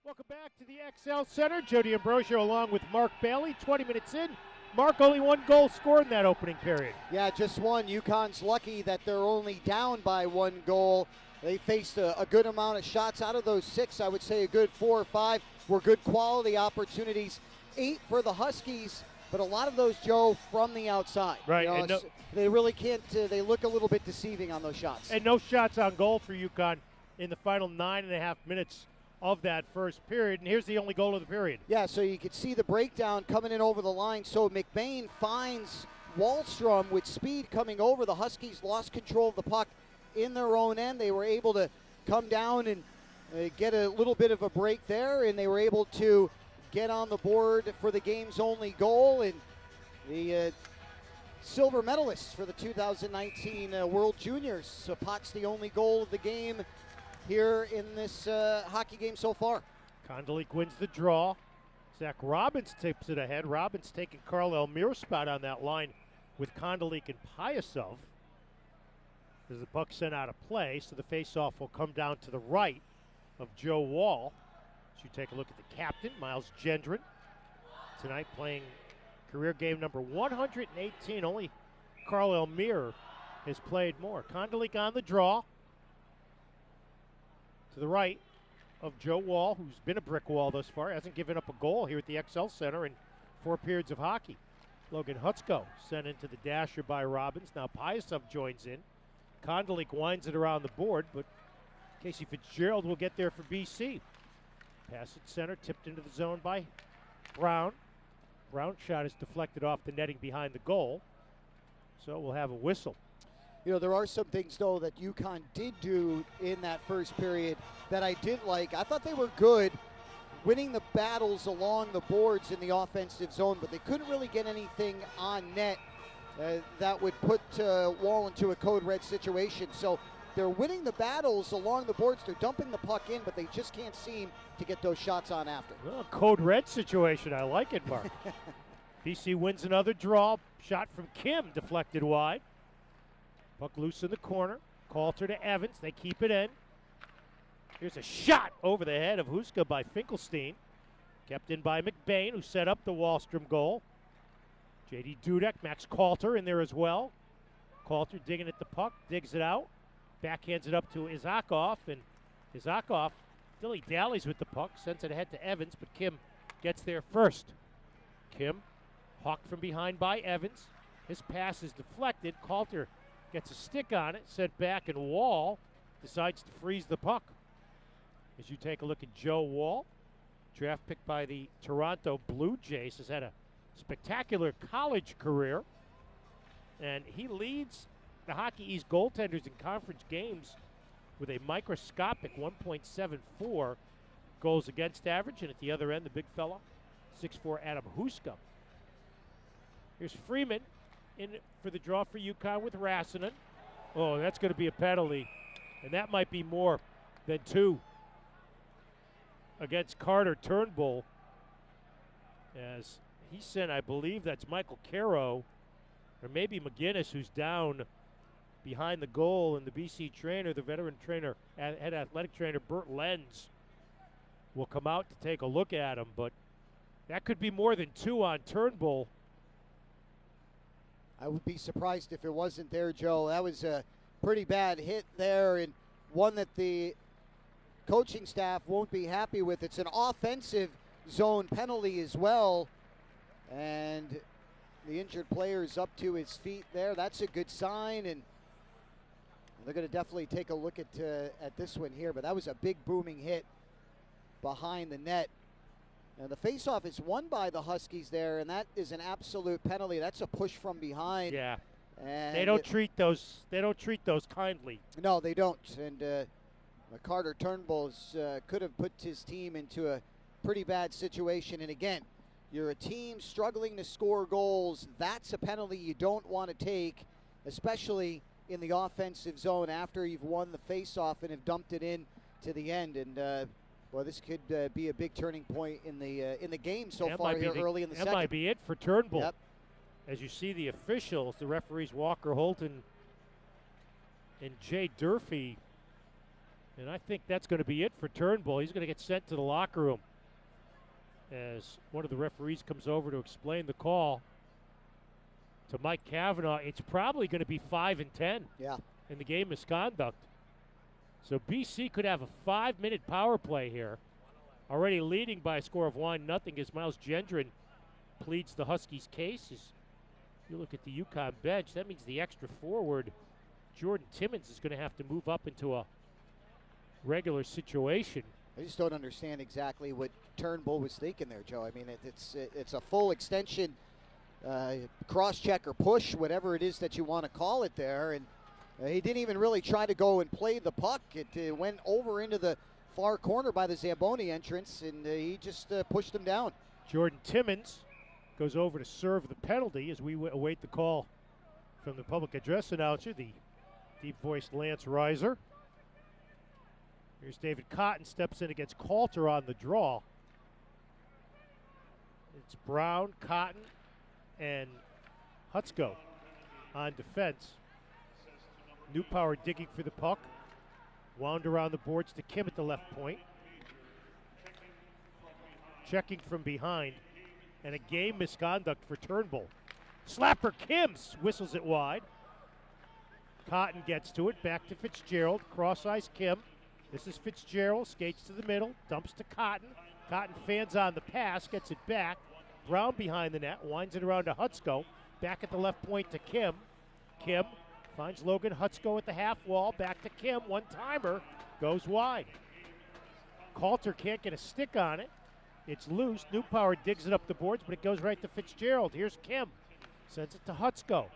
Welcome back to the XL Center. Jody Ambrosio along with Mark Bailey. 20 minutes in. Mark, only one goal scored in that opening period. Yeah, just one. UConn's lucky that they're only down by one goal. They faced a good amount of shots. Out of those 6, I would say a good 4 or 5 were good quality opportunities. 8 for the Huskies, but a lot of those, Joe, from the outside. Right. You know, they really can't, they look a little bit deceiving on those shots. And no shots on goal for UConn in the final 9.5 minutes of that first period, and here's the only goal of the period. Yeah, so you could see the breakdown coming in over the line. So McBain finds Wallstrom with speed coming over. The Huskies lost control of the puck in their own end. They were able to come down and get a little bit of a break there, and they were able to get on the board for the game's only goal. And the silver medalists for the 2019 World Juniors. So Pot's the only goal of the game here in this hockey game so far. Kondelik wins the draw. Zach Robbins tips it ahead. Robbins taking Carl Elmir's spot on that line with Kondelik and Pyasov. As the puck sent out of play, so the faceoff will come down to the right of Joe Wall. As you take a look at the captain, Miles Gendron, tonight playing career game number 118. Only Carl Elmir has played more. Kondelik on the draw. To the right of Joe Wall, who's been a brick wall thus far, hasn't given up a goal here at the XL Center in 4 periods of hockey. Logan Hutsko sent into the dasher by Robbins. Now Pyasov joins in. Kondelik winds it around the board, but Casey Fitzgerald will get there for BC. Pass at center, tipped into the zone by Brown. Brown's shot is deflected off the netting behind the goal, so we'll have a whistle. You know, there are some things, though, that UConn did do in that first period that I did like. I thought they were good winning the battles along the boards in the offensive zone, but they couldn't really get anything on net that would put Wall into a code red situation. So they're winning the battles along the boards. They're dumping the puck in, but they just can't seem to get those shots on after. Well, code red situation. I like it, Mark. BC wins another draw. Shot from Kim deflected wide. Puck loose in the corner. Coulter to Evans. They keep it in. Here's a shot over the head of Huska by Finkelstein. Kept in by McBain, who set up the Wallstrom goal. J.D. Dudek, Max Coulter in there as well. Coulter digging at the puck, digs it out. Backhands it up to Isakov, and Isakov dilly-dallies with the puck, sends it ahead to Evans, but Kim gets there first. Kim, hawked from behind by Evans. His pass is deflected. Coulter gets a stick on it, sent back, and Wall decides to freeze the puck. As you take a look at Joe Wall, draft pick by the Toronto Blue Jays, has had a spectacular college career, and he leads the Hockey East goaltenders in conference games with a microscopic 1.74 goals against average, and at the other end, the big fella, 6'4" Adam Huska. Here's Freeman in for the draw for UConn with Rassinen. Oh, that's going to be a penalty, and that might be more than 2 against Carter Turnbull, as he sent, I believe that's Michael Caro, or maybe McGinnis, who's down behind the goal, and the BC trainer, the veteran trainer, head athletic trainer Bert Lenz, will come out to take a look at him, but that could be more than 2 on Turnbull. I would be surprised if it wasn't there, Joe. That was a pretty bad hit there, and one that the coaching staff won't be happy with. It's an offensive zone penalty as well, and the injured player is up to his feet there. That's a good sign, and they're going to definitely take a look at this one here, but that was a big booming hit behind the net. And the faceoff is won by the Huskies there, and that is an absolute penalty. That's a push from behind. Yeah, and they don't treat those. They don't treat those kindly. No, they don't. And Carter Turnbull could have put his team into a pretty bad situation. And again, you're a team struggling to score goals. That's a penalty you don't want to take, especially in the offensive zone after you've won the faceoff and have dumped it in to the end. And well, this could be a big turning point in the game so far here early in the second. That might be it for Turnbull. Yep. As you see the officials, the referees Walker Holton and Jay Durfee And I think that's going to be it for Turnbull. He's going to get sent to the locker room as one of the referees comes over to explain the call to Mike Cavanaugh. It's probably going to be 5 and 10 in the game misconduct. So BC could have a 5-minute power play here, already leading by a score of 1-0 as Miles Gendron pleads the Huskies' case. As you look at the UConn bench, that means the extra forward, Jordan Timmons, is going to have to move up into a regular situation. I just don't understand exactly what Turnbull was thinking there, Joe. I mean, it's a full extension, cross-check or push, whatever it is that you want to call it there. And he didn't even really try to go and play the puck. It went over into the far corner by the Zamboni entrance, and he just pushed him down. Jordan Timmons goes over to serve the penalty as we await the call from the public address announcer, the deep-voiced Lance Reiser. Here's David Cotton, steps in against Coulter on the draw. It's Brown, Cotton, and Hutzko on defense. Newpower digging for the puck. Wound around the boards to Kim at the left point. Checking from behind. And a game misconduct for Turnbull. Slapper Kims whistles it wide. Cotton gets to it. Back to Fitzgerald. Cross-ice Kim. This is Fitzgerald. Skates to the middle. Dumps to Cotton. Cotton fans on the pass. Gets it back. Brown behind the net. Winds it around to Hutzko. Back at the left point to Kim. Kim finds Logan Hutzko at the half wall. Back to Kim. One-timer. Goes wide. Coulter can't get a stick on it. It's loose. Newpower digs it up the boards, but it goes right to Fitzgerald. Here's Kim. Sends it to Hutzko.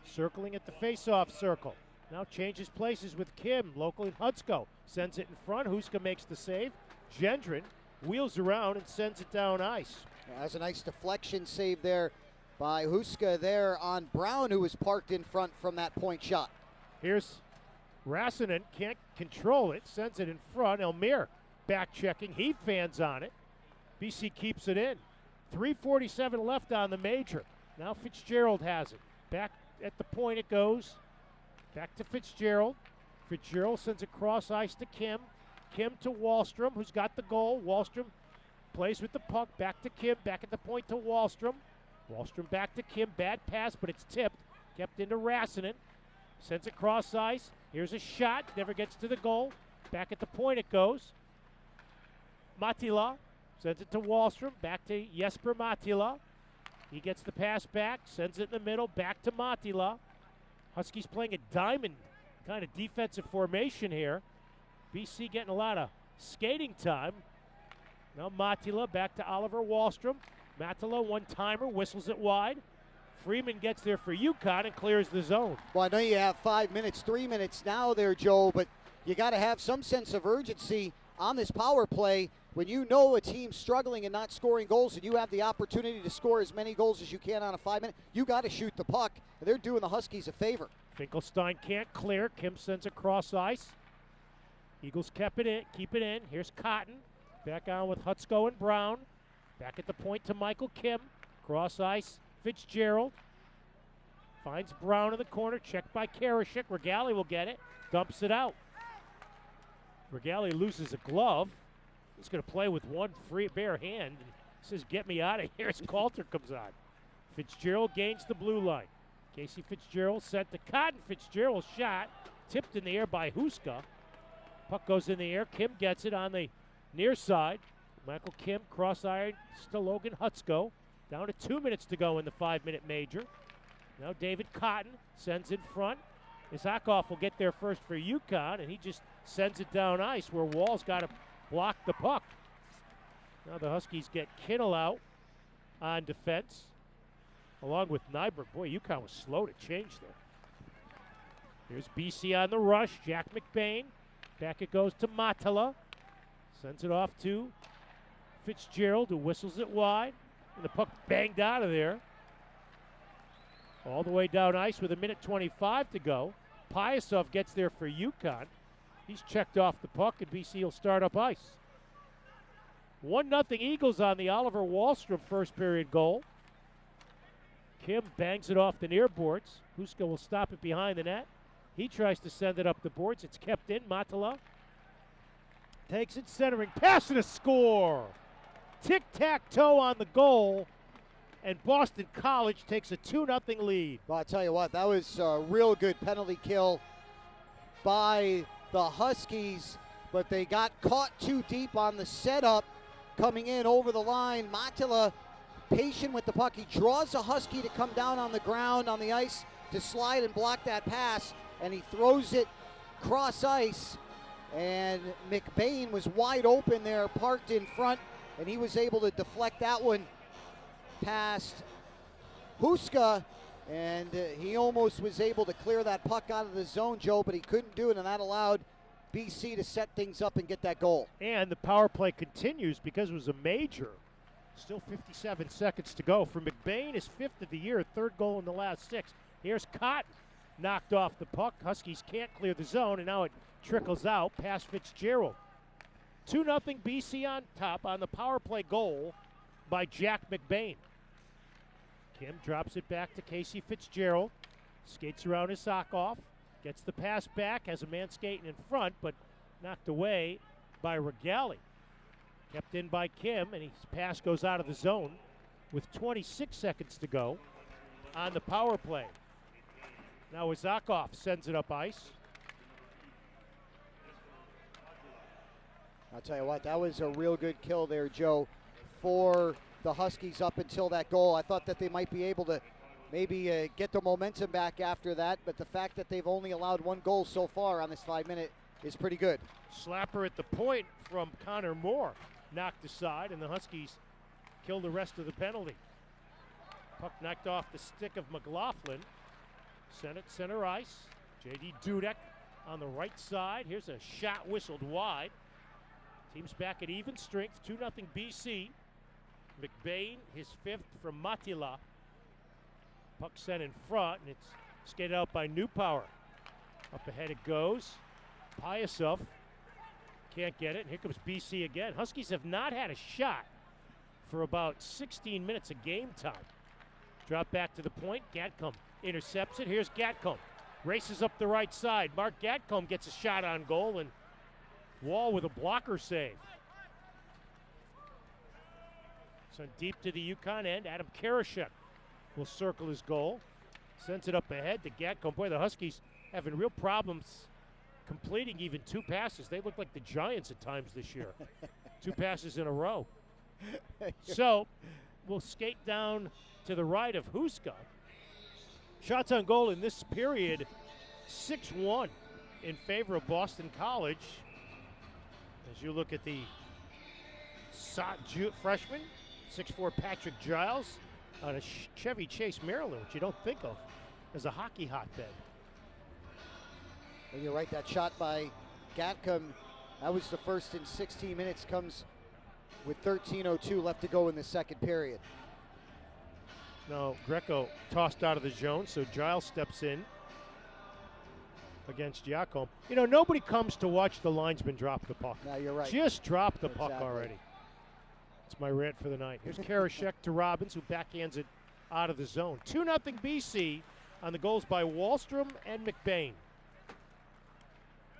Circling at the face-off circle. Now changes places with Kim. Local in Hutzko. Sends it in front. Huska makes the save. Gendron wheels around and sends it down ice. Yeah, that's a nice deflection save there by Huska there on Brown, who was parked in front from that point shot. Here's Rassinen. Can't control it. Sends it in front. Elmire back checking. He fans on it. BC keeps it in. 3:47 left on the major. Now Fitzgerald has it. Back at the point it goes. Back to Fitzgerald. Fitzgerald sends it cross ice to Kim. Kim to Wallstrom, who's got the goal. Wallstrom plays with the puck. Back to Kim. Back at the point to Wallstrom. Wallstrom back to Kim. Bad pass, but it's tipped. Kept into Rassinen. Sends it cross ice. Here's a shot. Never gets to the goal. Back at the point it goes. Matila sends it to Wallstrom. Back to Jesper Matila. He gets the pass back. Sends it in the middle. Back to Matila. Huskies playing a diamond kind of defensive formation here. BC getting a lot of skating time. Now Matila back to Oliver Wallstrom. Matila, one-timer, whistles it wide. Freeman gets there for UConn and clears the zone. Well, I know you have 5 minutes, 3 minutes now there, Joe, but you got to have some sense of urgency on this power play when you know a team's struggling and not scoring goals and you have the opportunity to score as many goals as you can on a 5 minute. You got to shoot the puck. They're doing the Huskies a favor. Finkelstein can't clear. Kim sends it cross ice. Eagles keep it in. Here's Cotton. Back on with Hutzko and Brown. Back at the point to Michael Kim. Cross ice. Fitzgerald. Finds Brown in the corner. Checked by Karashik. Regali will get it. Dumps it out. Regali loses a glove. He's going to play with one free bare hand. And says, get me out of here as Coulter comes on. Fitzgerald gains the blue line. Casey Fitzgerald sent to Cotton. Fitzgerald shot. Tipped in the air by Huska. Puck goes in the air. Kim gets it on the near side. Michael Kim cross-iron to Logan Hutzko. Down to 2 minutes to go in the 5-minute major. Now David Cotton sends in front. Isakov will get there first for UConn, and he just sends it down ice where Wall's got to block the puck. Now the Huskies get Kittle out on defense, along with Nyberg. Boy, UConn was slow to change there. Here's BC on the rush. Jack McBain. Back it goes to Matala. Sends it off to Fitzgerald, who whistles it wide. And the puck banged out of there. All the way down ice with 1:25 to go. Pyasov gets there for UConn. He's checked off the puck, and BC will start up ice. 1-0 Eagles on the Oliver Wallstrom first period goal. Kim bangs it off the near boards. Huska will stop it behind the net. He tries to send it up the boards. It's kept in. Matala Takes it centering, pass and a score. Tic-tac-toe on the goal, and Boston College takes a 2-0 lead. Well, I'll tell you what, that was a real good penalty kill by the Huskies, but they got caught too deep on the setup coming in over the line. Matila, patient with the puck. He draws a Husky to come down on the ground, on the ice, to slide and block that pass, and he throws it cross ice, and McBain was wide open there, parked in front, and he was able to deflect that one past Huska, and he almost was able to clear that puck out of the zone, Joe, but he couldn't do it, and that allowed BC to set things up and get that goal. And the power play continues because it was a major. Still 57 seconds to go. For McBain, his 5th of the year, 3rd goal in the last 6. Here's Cotton, knocked off the puck. Huskies can't clear the zone, and now it trickles out past Fitzgerald. 2-0 BC on top on the power play goal by Jack McBain. Kim drops it back to Casey Fitzgerald. Skates around Isakov. Gets the pass back, has a man skating in front, but knocked away by Regali. Kept in by Kim, and his pass goes out of the zone with 26 seconds to go on the power play. Now Isakov sends it up ice. I'll tell you what, that was a real good kill there, Joe, for the Huskies up until that goal. I thought that they might be able to maybe get the momentum back after that, but the fact that they've only allowed 1 goal so far on this 5-minute is pretty good. Slapper at the point from Connor Moore. Knocked aside, and the Huskies kill the rest of the penalty. Puck knocked off the stick of McLaughlin. Sent it center ice. J.D. Dudek on the right side. Here's a shot whistled wide. Team's back at even strength, 2-0 BC. McBain, his 5th from Matila. Puck sent in front, and it's skated out by Newpower. Up ahead it goes. Pyasov can't get it, and here comes BC again. Huskies have not had a shot for about 16 minutes of game time. Drop back to the point. Gatcomb intercepts it. Here's Gatcomb. Races up the right side. Mark Gatcomb gets a shot on goal, and Wall with a blocker save. So deep to the UConn end. Adam Karashek will circle his goal. Sends it up ahead to Gatcomb. Boy, the Huskies having real problems completing even 2 passes. They look like the Giants at times this year. 2 passes in a row. So we'll skate down to the right of Huska. Shots on goal in this period, 6-1 in favor of Boston College. As you look at the freshman, 6'4" Patrick Giles on a Chevy Chase, Maryland, which you don't think of as a hockey hotbed. And you're right, that shot by Gatcomb, that was the first in 16 minutes, comes with 13:02 left to go in the second period. Now Greco tossed out of the zone, so Giles steps in against Gatcomb. You know, nobody comes to watch the linesman drop the puck. No, you're right. Just drop the puck already. It's my rant for the night. Here's Karashek to Robbins, who backhands it out of the zone. 2-0 BC on the goals by Wallstrom and McBain.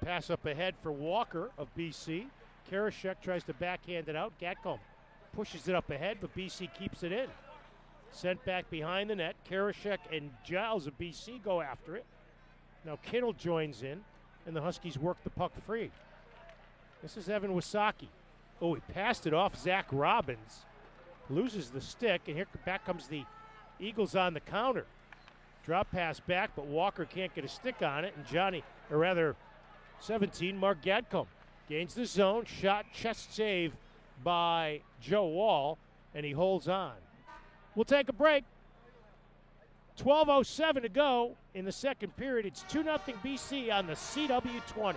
Pass up ahead for Walker of BC. Karashek tries to backhand it out. Gatcomb pushes it up ahead, but BC keeps it in. Sent back behind the net. Karashek and Giles of BC go after it. Now Kittle joins in, and the Huskies work the puck free. This is Evan Wysocki. Oh, he passed it off Zach Robbins. Loses the stick, and back comes the Eagles on the counter. Drop pass back, but Walker can't get a stick on it, and 17, Mark Gatcomb gains the zone. Shot, chest save by Joe Wall, and he holds on. We'll take a break. 12:07 to go in the second period. It's 2-0 BC on the CW20.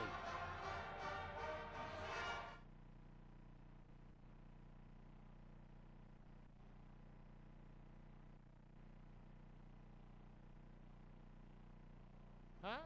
Huh?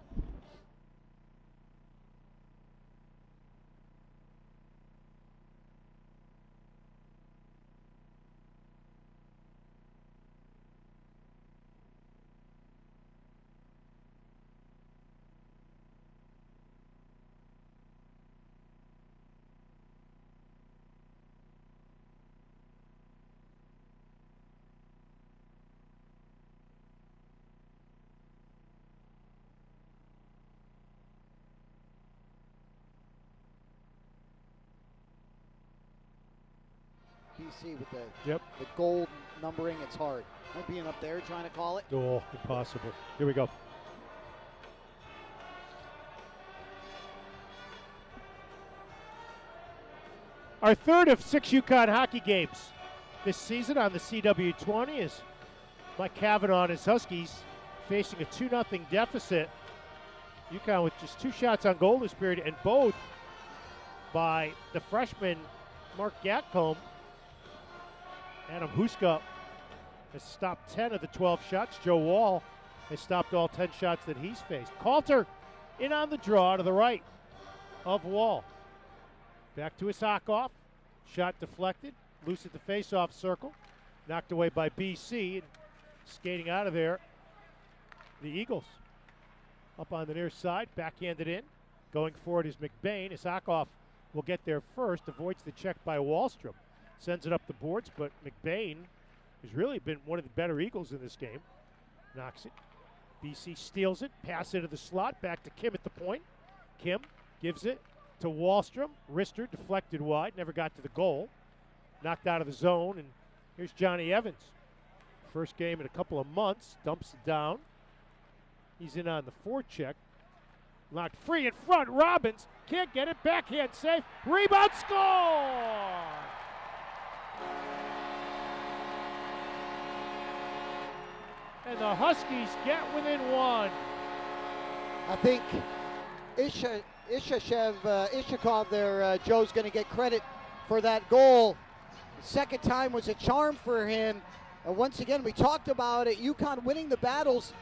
see with the Yep. the gold numbering, it's hard. Might being up there trying to call it. Oh, impossible. Here we go. Our third of 6 UConn hockey games this season on the CW20 is Mike Cavanaugh and his Huskies facing a 2-0 deficit. UConn with just 2 shots on goal this period, and both by the freshman Mark Gatcomb. Adam Huska has stopped 10 of the 12 shots. Joe Wall has stopped all 10 shots that he's faced. Coulter in on the draw to the right of Wall. Back to Isakov. Shot deflected. Loose at the face-off circle. Knocked away by BC. And skating out of there, the Eagles. Up on the near side. Backhanded in. Going forward is McBain. Isakov will get there first. Avoids the check by Wallstrom. Sends it up the boards, but McBain has really been one of the better Eagles in this game. Knocks it. BC steals it. Pass into the slot. Back to Kim at the point. Kim gives it to Wallstrom. Wrister deflected wide. Never got to the goal. Knocked out of the zone. And here's Johnny Evans. First game in a couple of months. Dumps it down. He's in on the forecheck. Knocked free in front. Robbins can't get it. Backhand save. Rebound score! And the Huskies get within 1. I think Ishakov there, Joe's going to get credit for that goal. The second time was a charm for him. And once again, we talked about it, UConn winning the battles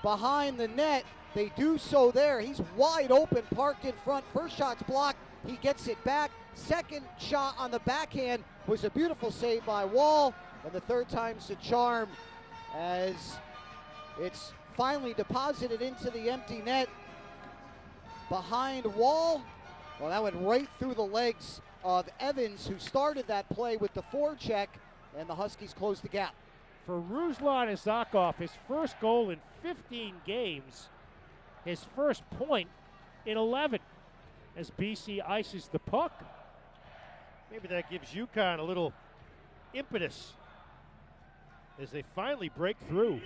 behind the net. They do so there. He's wide open, parked in front. First shot's blocked. He gets it back. Second shot on the backhand was a beautiful save by Wall. And the third time's a charm as it's finally deposited into the empty net behind Wall. Well, that went right through the legs of Evans, who started that play with the forecheck, and the Huskies closed the gap. For Ruslan Isakov, his first goal in 15 games, his first point in 11 as BC ices the puck. Maybe that gives UConn a little impetus as they finally break through.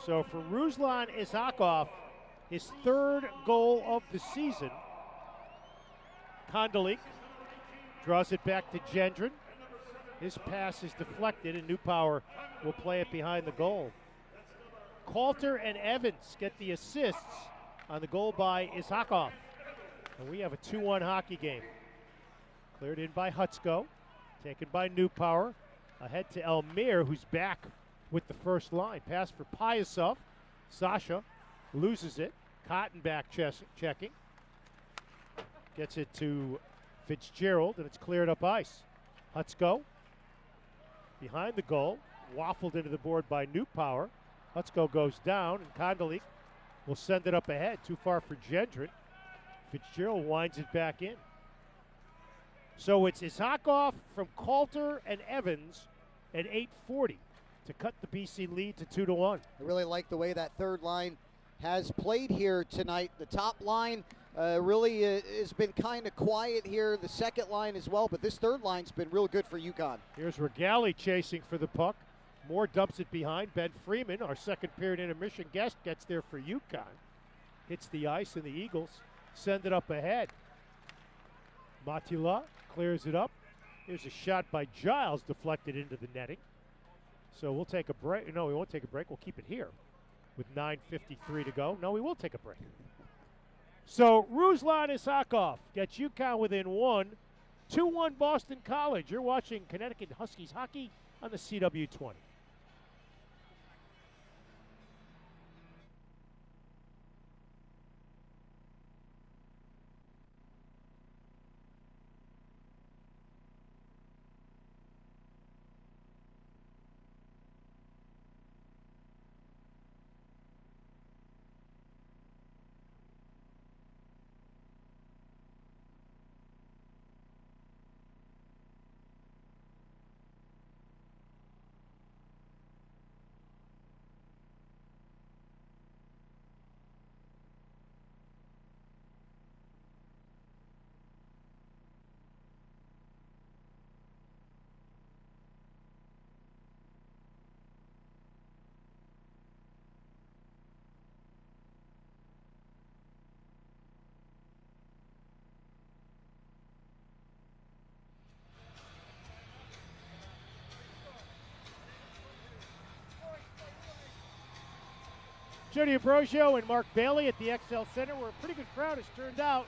So for Ruslan Isakov, his third goal of the season. Kondolik draws it back to Gendron. His pass is deflected, and Newpower will play it behind the goal. Coulter and Evans get the assists on the goal by Isakov. And we have a 2-1 hockey game. Cleared in by Hutsko, taken by Newpower. Ahead to Elmire, who's back with the first line. Pass for Pyasov. Sasha loses it. Cotton back checking. Gets it to Fitzgerald, and it's cleared up ice. Hutsko behind the goal. Waffled into the board by Newpower. Hutsko goes down, and Kondolik will send it up ahead. Too far for Gendron. Fitzgerald winds it back in. So it's Isakov from Coulter and Evans at 8:40 to cut the BC lead to 2-1. I really like the way that third line has played here tonight. The top line really has been kind of quiet here. The second line as well, but this third line's been real good for UConn. Here's Regali chasing for the puck. Moore dumps it behind. Ben Freeman, our second period intermission guest, gets there for UConn. Hits the ice, and the Eagles send it up ahead. Matila clears it up. Here's a shot by Giles, deflected into the netting. So we'll take a break. No, we won't take a break. We'll keep it here with 9:53 to go. No, we will take a break. So Ruslan Isakov gets UConn within 1. 2-1 Boston College. You're watching Connecticut Huskies hockey on the CW20. Jody Ambrosio and Mark Bailey at the XL Center, where a pretty good crowd has turned out.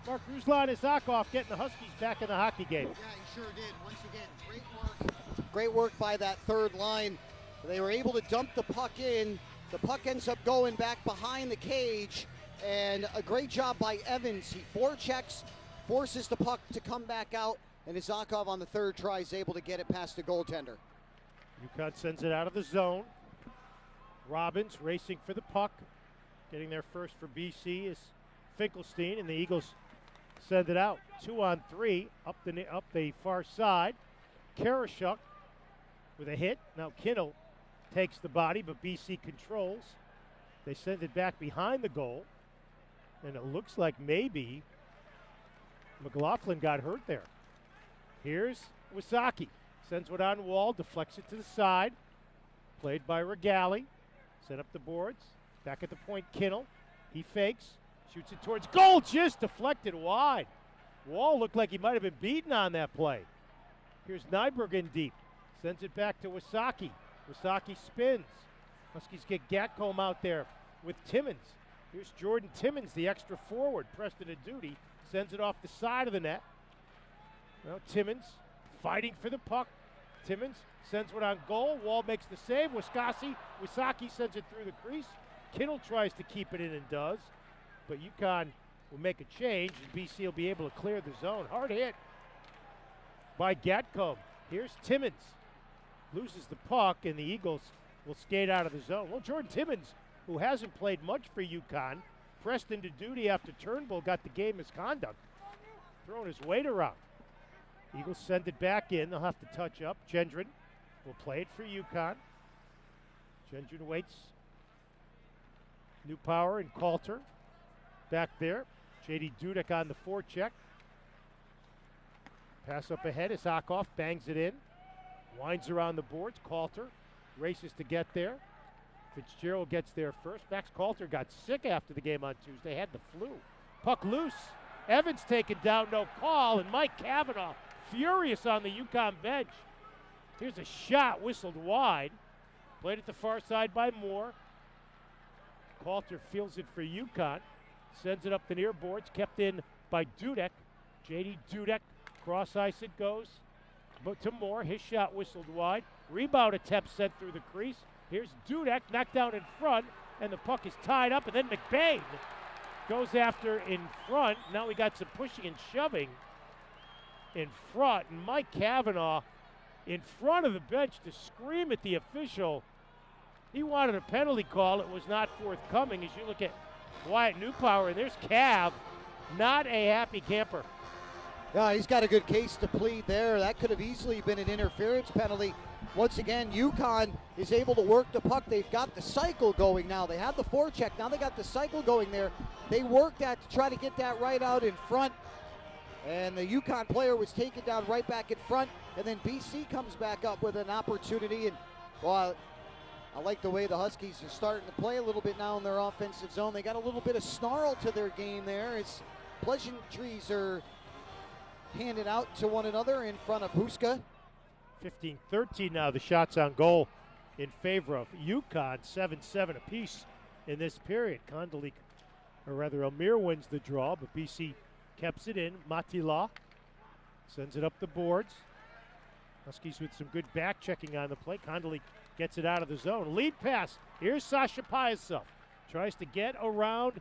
Mark Ruslan and Zakhoff getting the Huskies back in the hockey game. Yeah, he sure did. Once again, great work. Great work by that third line. They were able to dump the puck in. The puck ends up going back behind the cage, and a great job by Evans. He forechecks, forces the puck to come back out, and Zakhoff on the third try is able to get it past the goaltender. UConn sends it out of the zone. Robbins racing for the puck. Getting there first for BC is Finkelstein, and the Eagles send it out. 2-on-3 up the far side. Karashuk with a hit. Now Kinnell takes the body, but BC controls. They send it back behind the goal, and it looks like maybe McLaughlin got hurt there. Here's Wysocki. Sends it on wall, deflects it to the side. Played by Regali. Set up the boards. Back at the point, Kinnell. He fakes. Shoots it towards goal. Just deflected wide. Wall looked like he might have been beaten on that play. Here's Nyberg in deep. Sends it back to Wysocki. Wysocki spins. Huskies get Gatcomb out there with Timmins. Here's Jordan Timmins, the extra forward, pressed into duty. Sends it off the side of the net. Now Timmins fighting for the puck. Timmins sends one on goal. Wall makes the save. Wysocki sends it through the crease. Kinnell tries to keep it in and does. But UConn will make a change, and BC will be able to clear the zone. Hard hit by Gatcomb. Here's Timmins. Loses the puck, and the Eagles will skate out of the zone. Well, Jordan Timmins, who hasn't played much for UConn, pressed into duty after Turnbull got the game misconduct. Throwing his weight around. Eagles send it back in. They'll have to touch up. Gendron will play it for UConn. Gendron waits. New Power and Coulter back there. J.D. Dudek on the forecheck. Pass up ahead as Zakhoff bangs it in. Winds around the boards. Coulter races to get there. Fitzgerald gets there first. Max Coulter got sick after the game on Tuesday. Had the flu. Puck loose. Evans taken down, no call, and Mike Cavanaugh furious on the UConn bench. Here's a shot whistled wide. Played at the far side by Moore. Coulter fields it for UConn. Sends it up the near boards. Kept in by Dudek. J.D. Dudek. Cross ice it goes. But to Moore. His shot whistled wide. Rebound attempt sent through the crease. Here's Dudek knocked down in front. And the puck is tied up. And then McBain goes after in front. Now we got some pushing and shoving in front. And Mike Cavanaugh in front of the bench to scream at the official. He wanted a penalty call. It was not forthcoming. As you look at Wyatt Newpower, and there's Cav, not a happy camper. Yeah, he's got a good case to plead there. That could have easily been an interference penalty. Once again, UConn is able to work the puck. They've got the cycle going now. They had the forecheck. Now they got the cycle going there. They worked that to try to get that right out in front. And the UConn player was taken down right back in front. And then BC comes back up with an opportunity. And, well, I like the way the Huskies are starting to play a little bit now in their offensive zone. They got a little bit of snarl to their game there as pleasantries are handed out to one another in front of Huska. 15-13 now, the shots on goal in favor of UConn, 7-7 apiece in this period. Elmir wins the draw, but BC keeps it in. Matila sends it up the boards. Huskies with some good back checking on the play. Condoleezza gets it out of the zone. Lead pass. Here's Sasha Pyasov. Tries to get around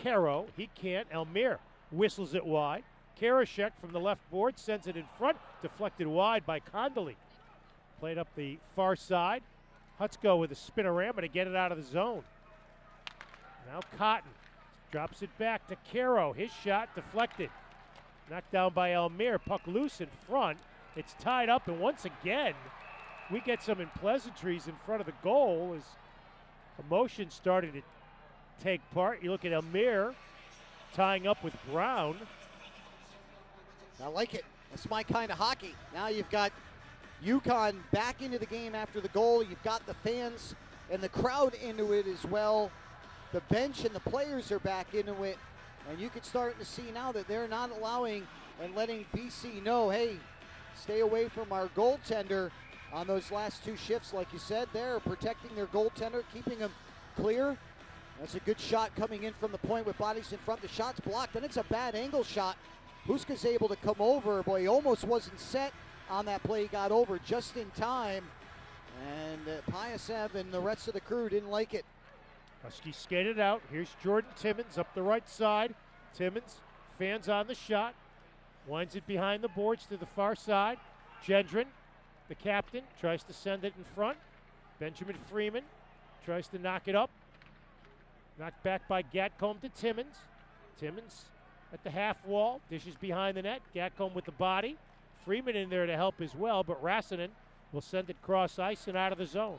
Caro. He can't. Elmir whistles it wide. Karashek from the left board sends it in front. Deflected wide by Condoleezza. Played up the far side. Hutsko with a spinorama to get it out of the zone. Now Cotton drops it back to Caro. His shot deflected. Knocked down by Elmir. Puck loose in front. It's tied up, and once again, we get some unpleasantries in front of the goal as emotion starting to take part. You look at Elmir tying up with Brown. I like it. That's my kind of hockey. Now you've got UConn back into the game after the goal. You've got the fans and the crowd into it as well. The bench and the players are back into it. And you can start to see now that they're not allowing and letting BC know, hey, stay away from our goaltender on those last two shifts. Like you said, they're protecting their goaltender, keeping him clear. That's a good shot coming in from the point with bodies in front. The shot's blocked, and it's a bad angle shot. Huska's able to come over. Boy, he almost wasn't set on that play. He got over just in time. And Piasev and the rest of the crew didn't like it. Huskies skated out. Here's Jordan Timmons up the right side. Timmons fans on the shot. Winds it behind the boards to the far side. Gendron, the captain, tries to send it in front. Benjamin Freeman tries to knock it up. Knocked back by Gatcomb to Timmons. Timmons at the half wall. Dishes behind the net. Gatcomb with the body. Freeman in there to help as well, but Rasanen will send it cross ice and out of the zone.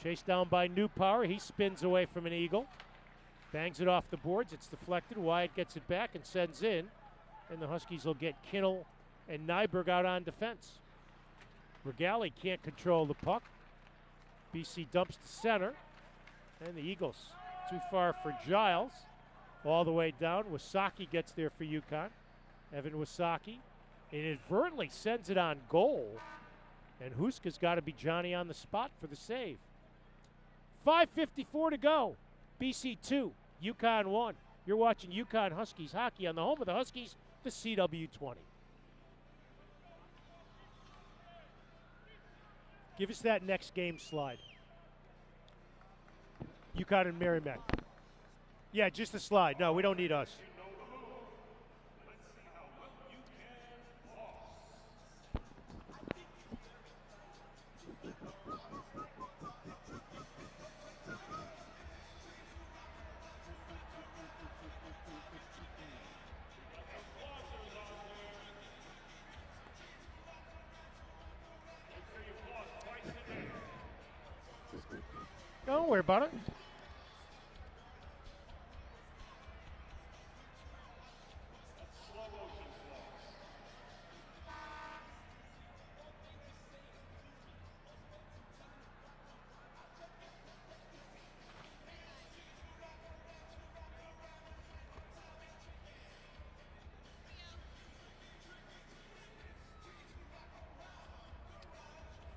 Chased down by Newpower. He spins away from an Eagle. Bangs it off the boards. It's deflected. Wyatt gets it back and sends in. And the Huskies will get Kinnell and Nyberg out on defense. Regali can't control the puck. BC dumps to center. And the Eagles too far for Giles. All the way down. Wasaki gets there for UConn. Evan Wasaki inadvertently sends it on goal. And Huska's got to be Johnny on the spot for the save. 5:54 to go. BC 2, UConn 1. You're watching UConn Huskies hockey on the home of the Huskies, the CW20. Give us that next game slide. UConn and Merrimack. Yeah, just the slide. No, we don't need us. Don't worry about it.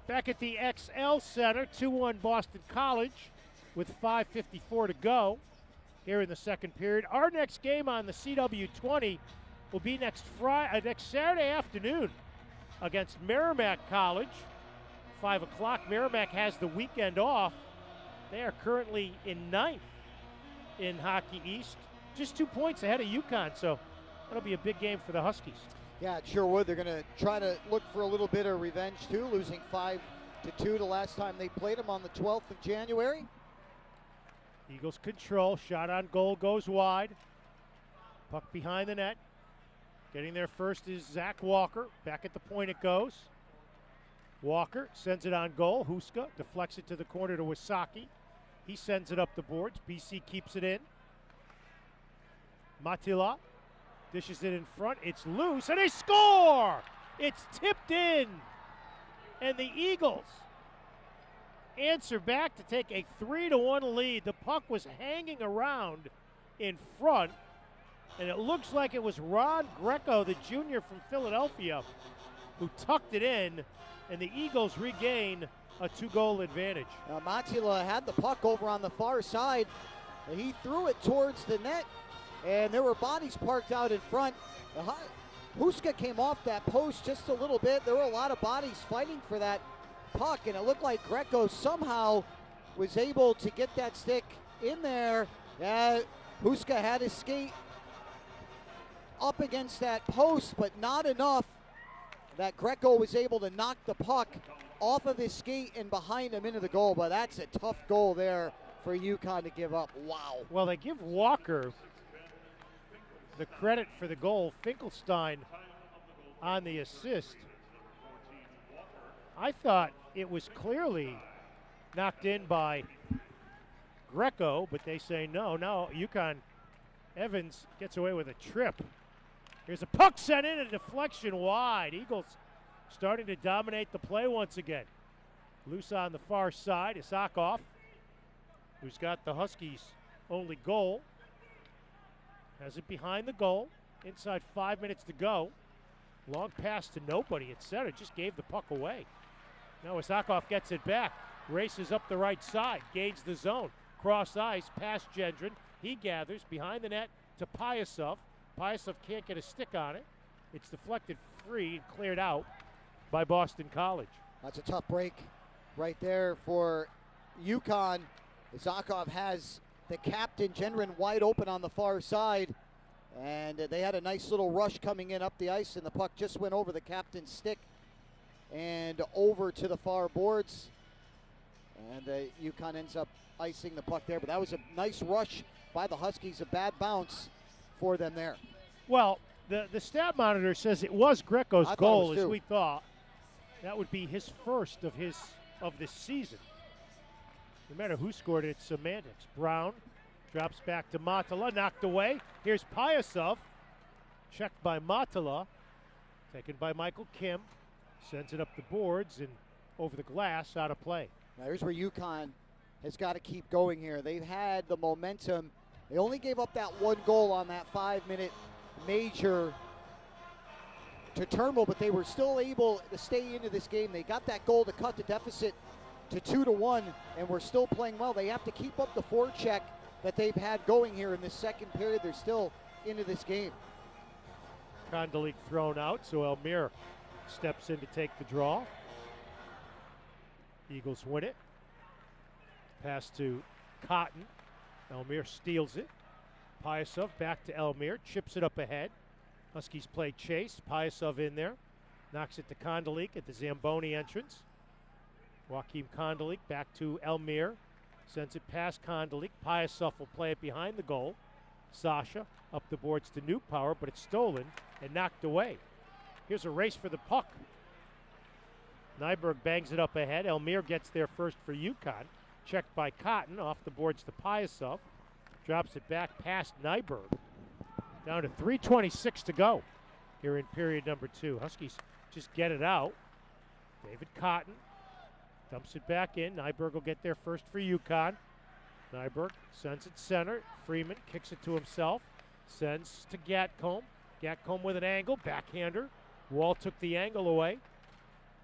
Back at the XL Center, 2-1 Boston College with 5:54 to go here in the second period. Our next game on the CW20 will be next Saturday afternoon against Merrimack College, 5 o'clock. Merrimack has the weekend off. They are currently in 9th in Hockey East, just 2 points ahead of UConn, so that'll be a big game for the Huskies. Yeah, it sure would. They're going to try to look for a little bit of revenge, too, losing 5-2 the last time they played them on the 12th of January. Eagles control. Shot on goal goes wide. Puck behind the net. Getting there first is Zach Walker. Back at the point it goes. Walker sends it on goal. Huska deflects it to the corner to Wasaki. He sends it up the boards. BC keeps it in. Matila dishes it in front. It's loose, and they score! It's tipped in. And the Eagles answer back to take a 3-1 lead. The puck was hanging around in front, and it looks like it was Ron Greco, the junior from Philadelphia, who tucked it in, and the Eagles regain a 2-goal advantage. Matila had the puck over on the far side. He threw it towards the net, and there were bodies parked out in front. Huska came off that post just a little bit. There were a lot of bodies fighting for that puck, and it looked like Greco somehow was able to get that stick in there. Huska had his skate up against that post, but not enough that Greco was able to knock the puck off of his skate and behind him into the goal. But that's a tough goal there for UConn to give up. Wow. Well, they give Walker the credit for the goal. Finkelstein on the assist. I thought it was clearly knocked in by Greco, but they say no. Now UConn Evans gets away with a trip. Here's a puck sent in, a deflection wide. Eagles starting to dominate the play once again. Loose on the far side, Isakov, who's got the Huskies' only goal. Has it behind the goal. Inside 5 minutes to go. Long pass to nobody at center. Just gave the puck away. Now Isakov gets it back. races up the right side, gains the zone, cross ice, past Gendron. He gathers behind the net to Pyasov. Pyasov can't get a stick on it. It's deflected free and cleared out by Boston College. That's a tough break right there for UConn. Zakov has the captain, Gendron, wide open on the far side. And they had a nice little rush coming in up the ice, and the puck just went over the captain's stick and over to the far boards. And UConn ends up icing the puck there. But that was a nice rush by the Huskies, a bad bounce for them there. Well, the stat monitor says it was Greco's goal, as we thought. That would be his first of this season. No matter who scored it, it's semantics. Brown drops back to Matala, knocked away. Here's Pyasov, checked by Matala, taken by Michael Kim, sends it up the boards and over the glass, out of play. Now here's where UConn has got to keep going here. They've had the momentum. They only gave up that one goal on that 5-minute major to Turnbull, but they were still able to stay into this game. They got that goal to cut the deficit to 2-1, and we're still playing well. They have to keep up the forecheck that they've had going here in this second period. They're still into this game. Kondolik thrown out, so Elmire steps in to take the draw. Eagles win it. Pass to Cotton. Elmire steals it. Pyasov back to Elmire, chips it up ahead. Huskies play chase. Pyasov in there. Knocks it to Kondolik at the Zamboni entrance. Joachim Kondolik back to Elmire. Sends it past Kondolik. Pyasov will play it behind the goal. Sasha up the boards to Newpower, but it's stolen and knocked away. Here's a race for the puck. Nyberg bangs it up ahead. Elmire gets there first for UConn. Checked by Cotton, off the boards to Pyasov. Drops it back past Nyberg. Down to 3:26 to go here in period number 2. Huskies just get it out. David Cotton dumps it back in. Nyberg will get there first for UConn. Nyberg sends it center. Freeman kicks it to himself. Sends to Gatcomb. Gatcomb with an angle. Backhander. Wall took the angle away.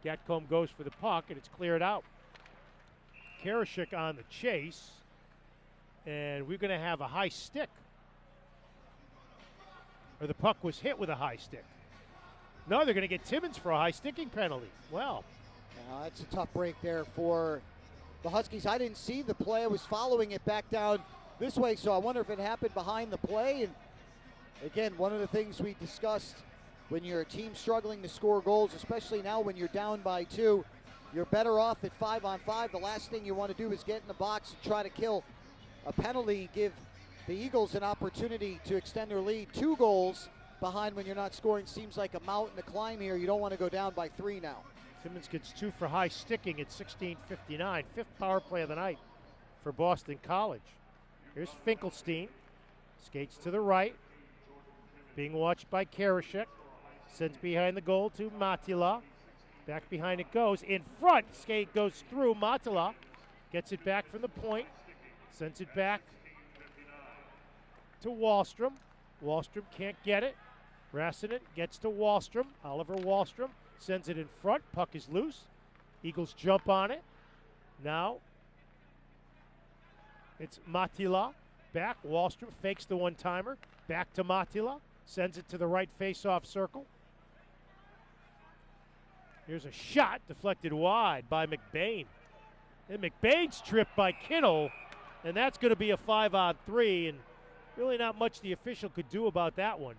Gatcomb goes for the puck, and it's cleared out. Karashik on the chase. And we're going to have a high stick. Or the puck was hit with a high stick. No, they're going to get Timmins for a high sticking penalty. Well, that's a tough break there for the Huskies. I didn't see the play. I was following it back down this way, so I wonder if it happened behind the play. And again, one of the things we discussed, when you're a team struggling to score goals, especially now when you're down by 2, you're better off at 5-on-5. The last thing you want to do is get in the box and try to kill a penalty, give the Eagles an opportunity to extend their lead. 2 goals behind when you're not scoring seems like a mountain to climb here. You don't want to go down by 3 now. Timmins gets 2 for high sticking at 16:59. 5th power play of the night for Boston College. Here's Finkelstein. Skates to the right. Being watched by Karashik. Sends behind the goal to Matila. Back behind it goes. In front, skate goes through. Matila gets it back from the point. Sends it back to Wallstrom. Wallstrom can't get it. Rassinen gets to Wallstrom. Oliver Wallstrom sends it in front. Puck is loose. Eagles jump on it. Now it's Matila. Back. Wallstrom fakes the one-timer. Back to Matila. Sends it to the right face-off circle. Here's a shot deflected wide by McBain. And McBain's tripped by Kittle. And that's going to be a 5-on-3. And really not much the official could do about that one.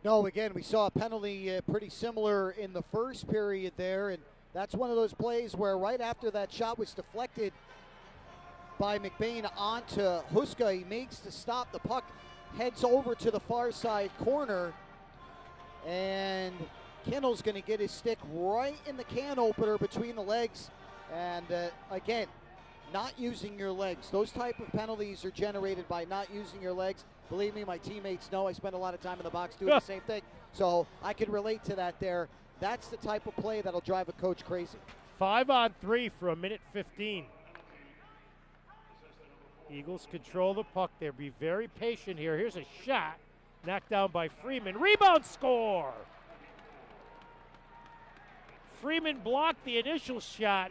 No, again, we saw a penalty pretty similar in the first period there, and that's one of those plays where right after that shot was deflected by McBain onto Huska, he makes the stop. The puck heads over to the far side corner, and Kinnell's going to get his stick right in the can opener between the legs, and again, not using your legs. Those type of penalties are generated by not using your legs. Believe me, my teammates know I spend a lot of time in the box doing the same thing. So I can relate to that there. That's the type of play that'll drive a coach crazy. 5-on-3 for 1:15. Eagles control the puck there. Be very patient here. Here's a shot. Knocked down by Freeman. Rebound score! Freeman blocked the initial shot,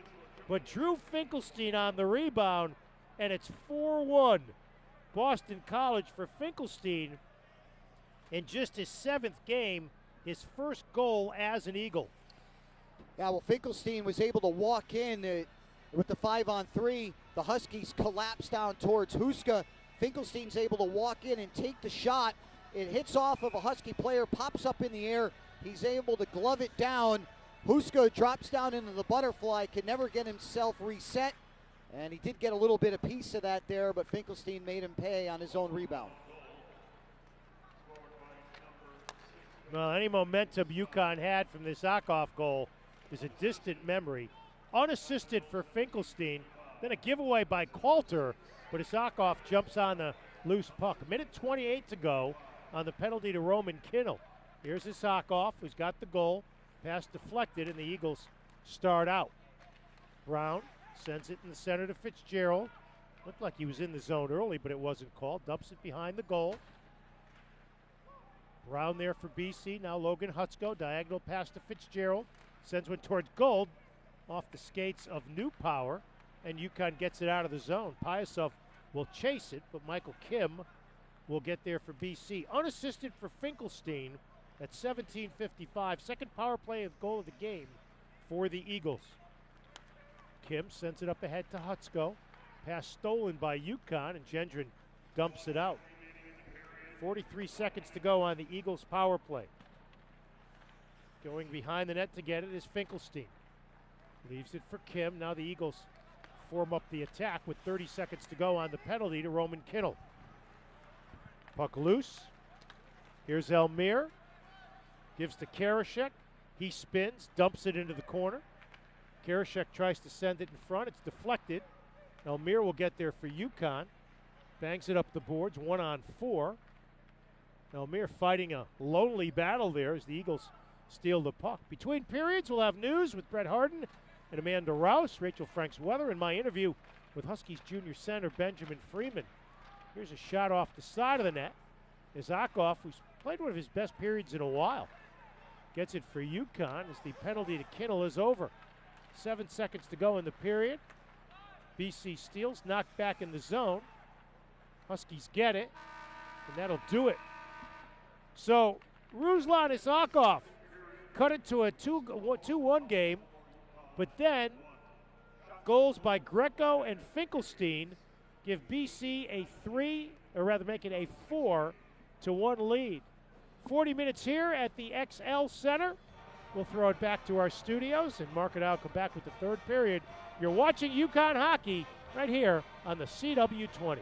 but Drew Finkelstein on the rebound, and it's 4-1. Boston College for Finkelstein in just his 7th game, his first goal as an Eagle. Yeah, well, Finkelstein was able to walk in with the 5-on-3. The Huskies collapsed down towards Huska. Finkelstein's able to walk in and take the shot. It hits off of a Husky player, pops up in the air. He's able to glove it down. Huska drops down into the butterfly, can never get himself reset. And he did get a little bit of piece of that there, but Finkelstein made him pay on his own rebound. Well, any momentum UConn had from this Akoff goal is a distant memory. Unassisted for Finkelstein, then a giveaway by Coulter, but Isakoff jumps on the loose puck. Minute 28 to go on the penalty to Roman Kinnell. Here's Isakoff, who's got the goal. Pass deflected, and the Eagles start out. Brown sends it in the center to Fitzgerald. Looked like he was in the zone early, but it wasn't called. Dumps it behind the goal. Brown there for BC. Now Logan Hutsko. Diagonal pass to Fitzgerald. Sends one towards goal. Off the skates of New Power. And UConn gets it out of the zone. Pyasov will chase it, but Michael Kim will get there for BC. Unassisted for Finkelstein at 17:55. Second power play of goal of the game for the Eagles. Kim sends it up ahead to Hutsko. Pass stolen by UConn, and Gendron dumps it out. 43 seconds to go on the Eagles' power play. Going behind the net to get it is Finkelstein. Leaves it for Kim. Now the Eagles form up the attack with 30 seconds to go on the penalty to Roman Kinnell. Puck loose. Here's Elmire. Gives to Karashek. He spins, dumps it into the corner. Karashek tries to send it in front. It's deflected. Elmire will get there for UConn. Bangs it up the boards, 1-on-4. Elmire fighting a lonely battle there as the Eagles steal the puck. Between periods, we'll have news with Brett Harden and Amanda Rouse, Rachel Franks Weather, and my interview with Huskies junior center Benjamin Freeman. Here's a shot off the side of the net. Isakoff, who's played one of his best periods in a while, gets it for UConn as the penalty to Kinnell is over. 7 seconds to go in the period. BC steals, knocked back in the zone. Huskies get it, and that'll do it. So Ruslan Isakoff cut it to a 2-1 game, but then goals by Greco and Finkelstein give BC make it a 4-1 lead. 40 minutes here at the XL Center. We'll throw it back to our studios, and Mark and I will come back with the third period. You're watching UConn hockey right here on the CW20.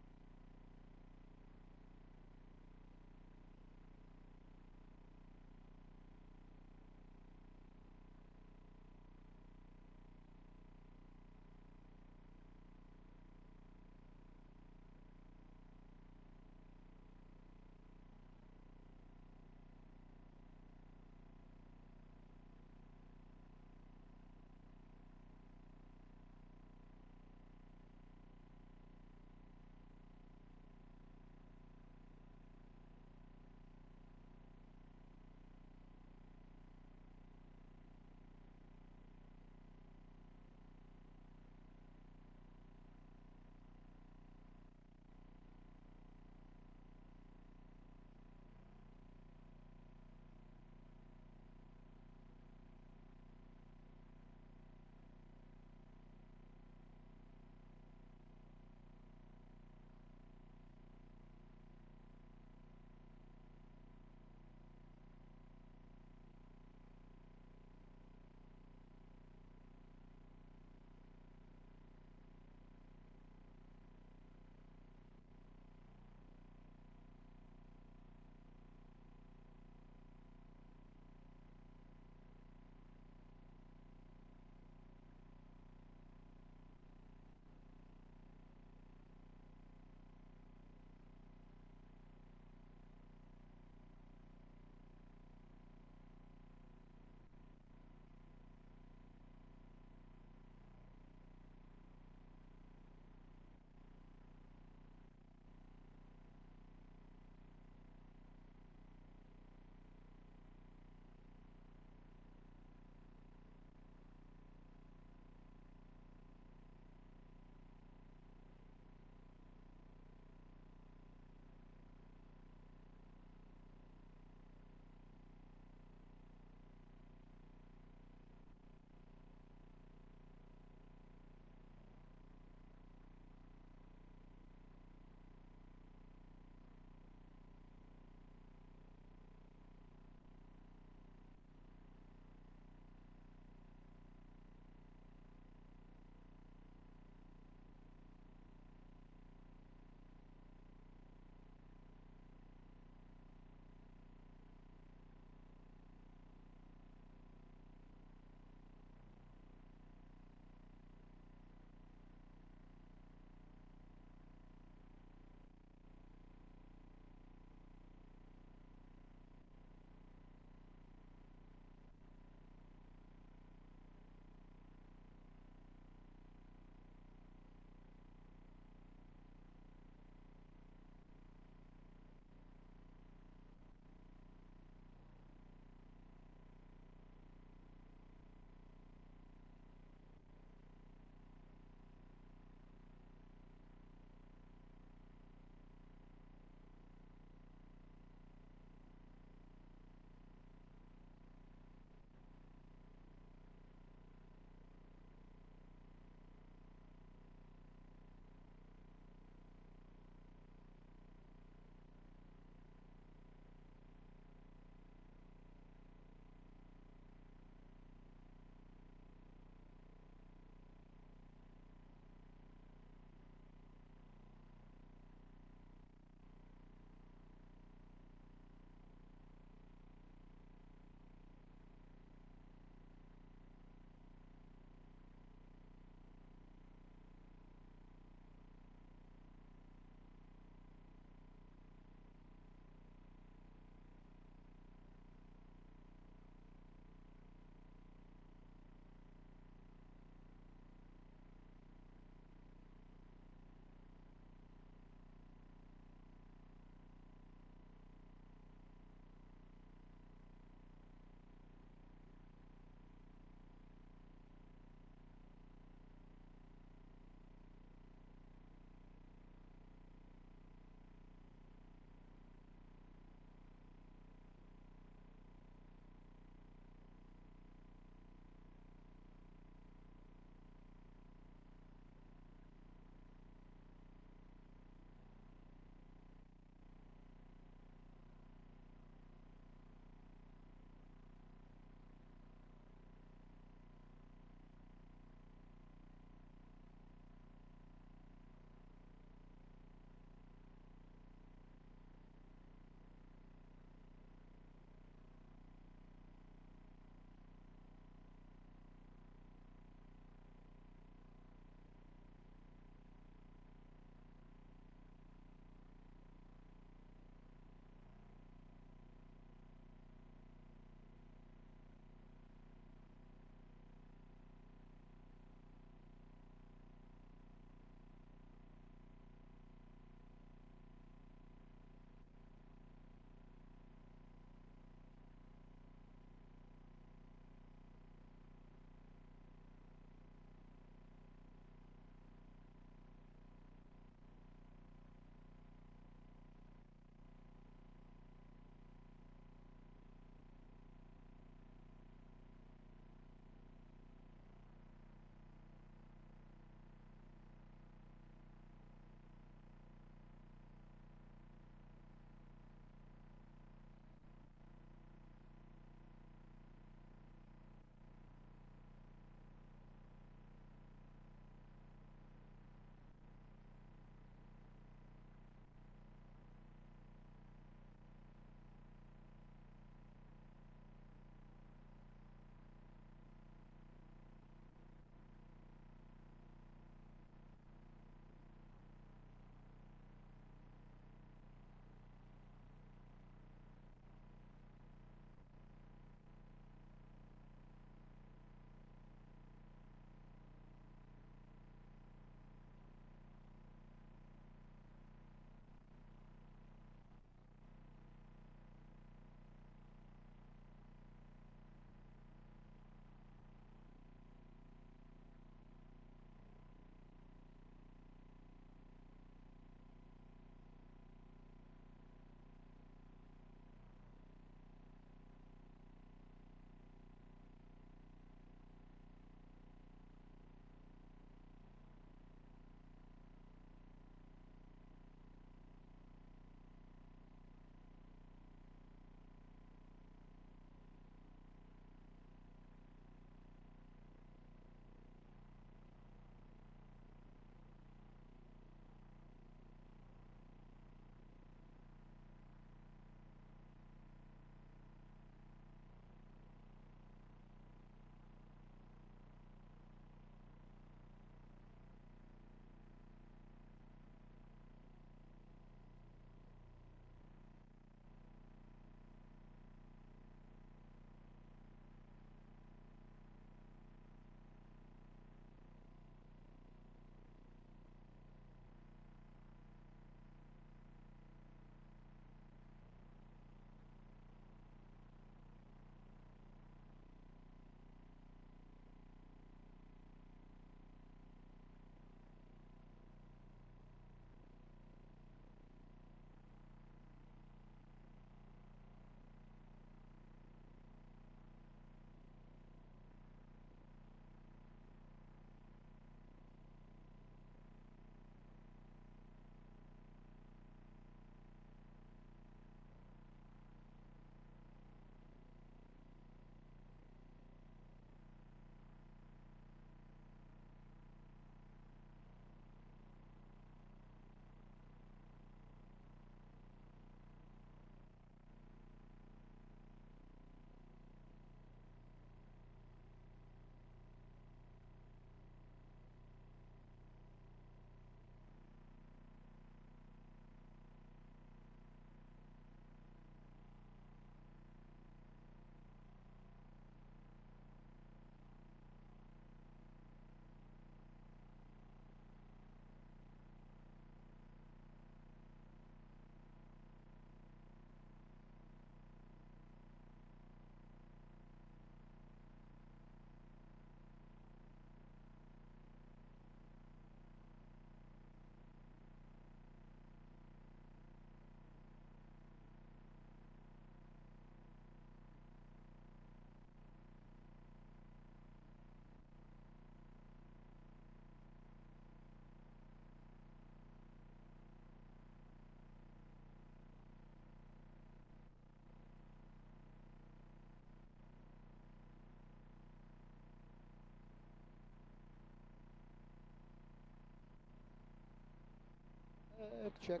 check.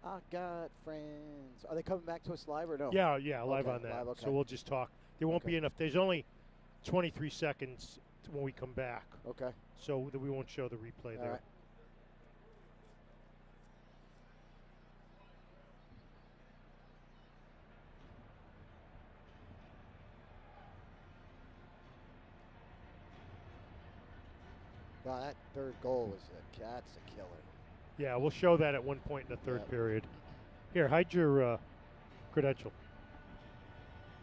I got friends. Are they coming back to us live or no? Yeah, live Okay, on that. live, okay. So we'll just talk. There won't Okay. be enough. There's only 23 seconds when we come back. Okay. So that we won't show the replay there. All right. Wow, that third goal was that's a killer. Yeah, we'll show that at one point in the third Yep. period. Here, hide your credential.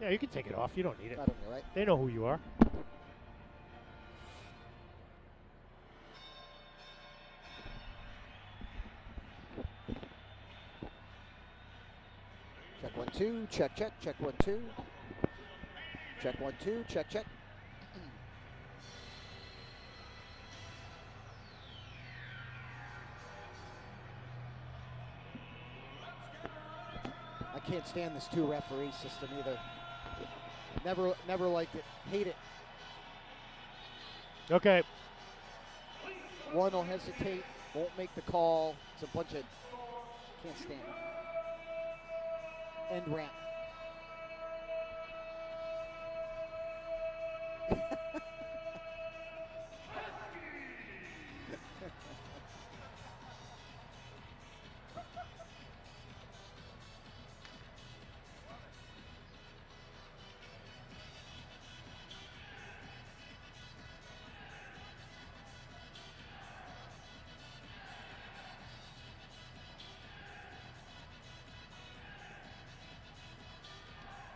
Yeah, you can take it off. You don't need it. Got him, right? They know who you are. Check 1 2. Check 1 2. Check 1 2. Check. I can't stand this 2 referee system either. Never liked it. Hate it. Okay. One will hesitate, won't make the call. It's a bunch of can't stand it. End ramp.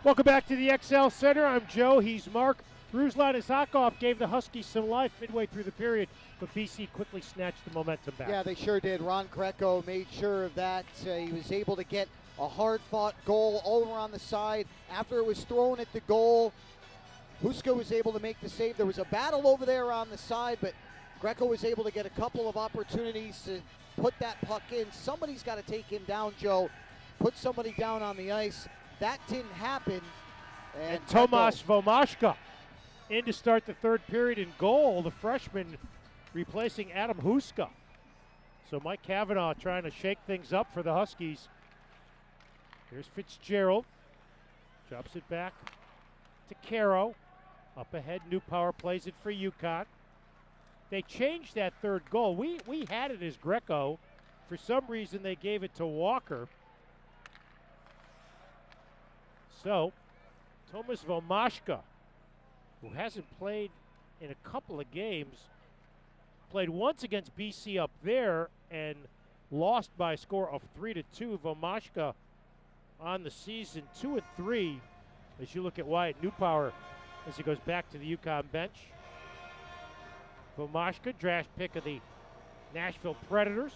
Welcome back to the XL Center. I'm Joe. He's Mark. Ruslan Isakov gave the Huskies some life midway through the period, but BC quickly snatched the momentum back. Yeah, they sure did. Ron Greco made sure of that. He was able to get a hard-fought goal over on the side. After it was thrown at the goal, Huska was able to make the save. There was a battle over there on the side, but Greco was able to get a couple of opportunities to put that puck in. Somebody's got to take him down, Joe. Put somebody down on the ice. That didn't happen. And Tomas Vomashka in to start the third period in goal, the freshman replacing Adam Huska. So Mike Cavanaugh trying to shake things up for the Huskies. Here's Fitzgerald. Drops it back to Caro. Up ahead, New Power plays it for UConn. They changed that third goal. We had it as Greco. For some reason, they gave it to Walker. So, Tomas Vomashka, who hasn't played in a couple of games, played once against BC up there and lost by a score of 3-2. Vomashka on the season 2-3 as you look at Wyatt Newpower as he goes back to the UConn bench. Vomashka, draft pick of the Nashville Predators.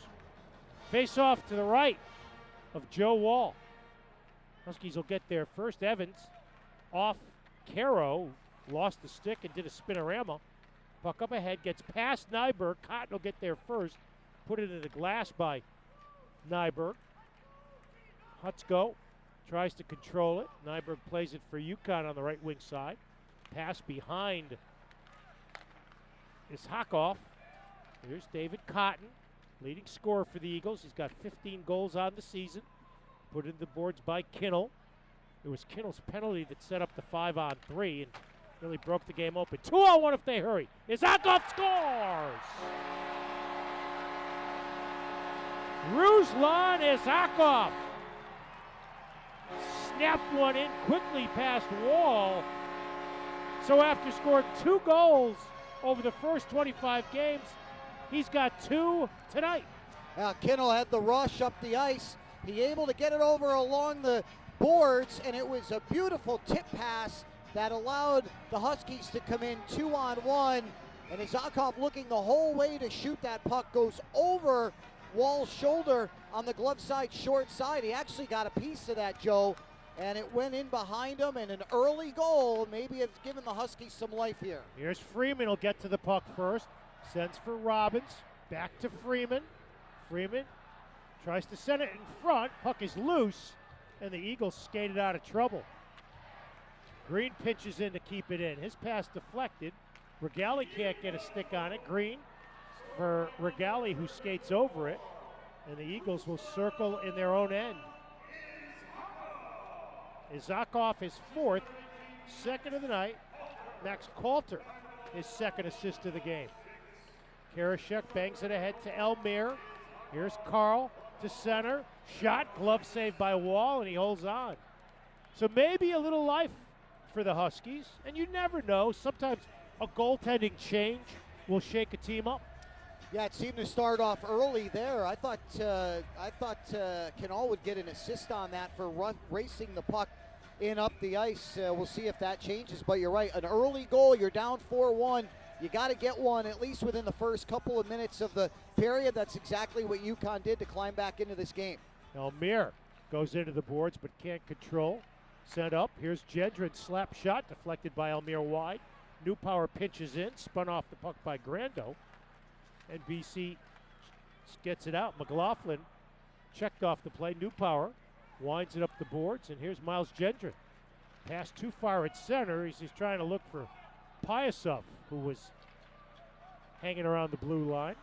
Face off to the right of Joe Wall. Huskies will get there first. Evans off Caro, lost the stick and did a spinorama. Puck up ahead, gets past Nyberg. Cotton will get there first. Put it in the glass by Nyberg. Hutsko tries to control it. Nyberg plays it for UConn on the right wing side. Pass behind is Hakov. Here's David Cotton, leading scorer for the Eagles. He's got 15 goals on the season. Put in the boards by Kinnell. It was Kinnell's penalty that set up the 5-on-3 and really broke the game open. 2-on-1 if they hurry. Isakov scores! Ruslan Isakov snapped one in quickly past Wall. So after scoring 2 goals over the first 25 games, he's got 2 tonight. Kinnell had the rush up the ice. He able to get it over along the boards, and it was a beautiful tip pass that allowed the Huskies to come in 2-on-1. And Isakov looking the whole way to shoot that puck, goes over Wall's shoulder on the glove side, short side. He actually got a piece of that, Joe, and it went in behind him, and an early goal. Maybe it's given the Huskies some life here. Here's Freeman. He'll get to the puck first. Sends for Robbins. Back to Freeman. Freeman tries to send it in front. Puck is loose, and the Eagles skated out of trouble. Green pinches in to keep it in. His pass deflected. Regali can't get a stick on it. Green for Regali, who skates over it, and the Eagles will circle in their own end. Izakov his fourth, second of the night. Max Coulter, his second assist of the game. Karashek bangs it ahead to Elmir. Here's Carl to center. Shot, glove saved by Wall, and he holds on. So maybe a little life for the Huskies, and you never know. Sometimes a goaltending change will shake a team up. Yeah, it seemed to start off early there. I thought Canal would get an assist on that for racing the puck in up the ice. We'll see if that changes, but you're right. An early goal, you're down 4-1. You got to get one at least within the first couple of minutes of the period. That's exactly what UConn did to climb back into this game. Elmir goes into the boards but can't control. Sent up. Here's Gendron. Slap shot deflected by Elmir wide. Newpower pinches in. Spun off the puck by Grando. And BC gets it out. McLaughlin checked off the play. Newpower winds it up the boards. And here's Miles Gendron. Pass too far at center. He's just trying to look for Pyasov, who was hanging around the blue line.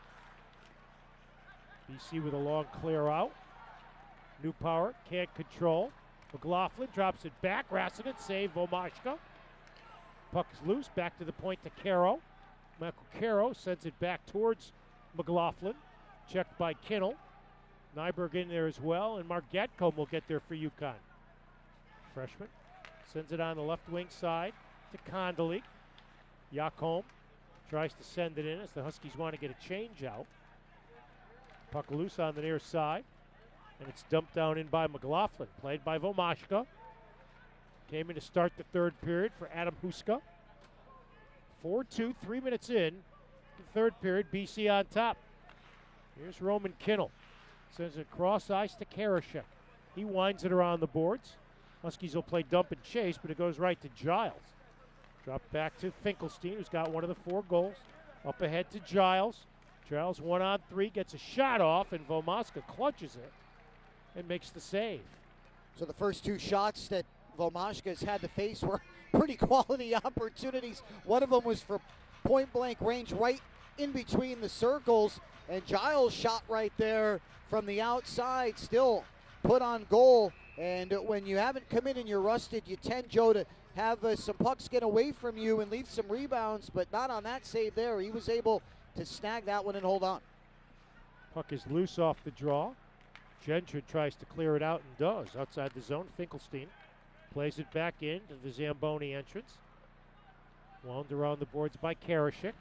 BC with a long clear out. Newpower can't control. McLaughlin drops it back. Rassinen save Vomashka. Puck is loose. Back to the point to Caro. Michael Caro sends it back towards McLaughlin. Checked by Kinnell. Nyberg in there as well. And Mark Gatcomb will get there for UConn. Freshman sends it on the left wing side to Kondolik. Yacomb tries to send it in as the Huskies want to get a change out. Puck loose on the near side. And it's dumped down in by McLaughlin. Played by Vomashka. Came in to start the third period for Adam Huska. 4-2, 3 minutes in. The third period, BC on top. Here's Roman Kinnell. Sends it cross ice to Karashek. He winds it around the boards. Huskies will play dump and chase, but it goes right to Giles. Dropped back to Finkelstein, who's got one of the 4 goals. Up ahead to Giles. Giles 1-on-3, gets a shot off, and Vomashka clutches it and makes the save. So the first 2 shots that Vomashka has had to face were pretty quality opportunities. One of them was for point-blank range right in between the circles, and Giles shot right there from the outside, still put on goal. And when you haven't come in and you're rusted, you tend, Joe, to have some pucks get away from you and leave some rebounds, but not on that save there. He was able to snag that one and hold on. Puck is loose off the draw. Gendron tries to clear it out and does. Outside the zone, Finkelstein plays it back into the Zamboni entrance. Wound around the boards by Karashik.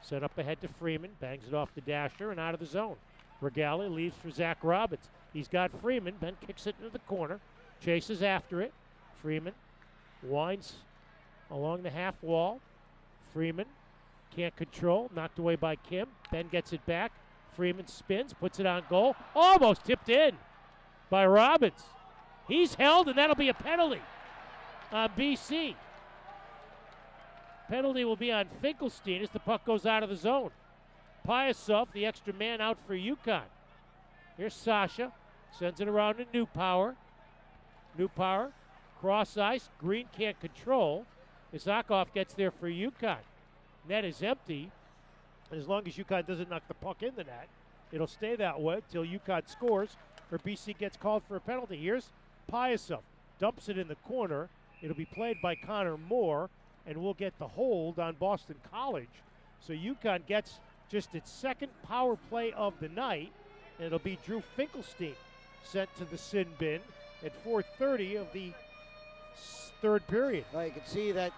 Set up ahead to Freeman. Bangs it off the dasher and out of the zone. Regali leaves for Zach Robbins. He's got Freeman. Ben kicks it into the corner. Chases after it. Freeman winds along the half wall. Freeman can't control. Knocked away by Kim. Ben gets it back. Freeman spins, puts it on goal. Almost tipped in by Robbins. He's held, and that'll be a penalty on BC. Penalty will be on Finkelstein as the puck goes out of the zone. Pyasov, the extra man, out for UConn. Here's Sasha. Sends it around to Newpower. Newpower, cross ice. Green can't control. Isakov gets there for UConn. Net is empty. As long as UConn doesn't knock the puck in the net, it'll stay that way until UConn scores or BC gets called for a penalty. Here's Pyasov. Dumps it in the corner. It'll be played by Connor Moore, and we'll get the hold on Boston College. So UConn gets just its second power play of the night, and it'll be Drew Finkelstein sent to the sin bin at 4:30 of the third period. Well, you can see that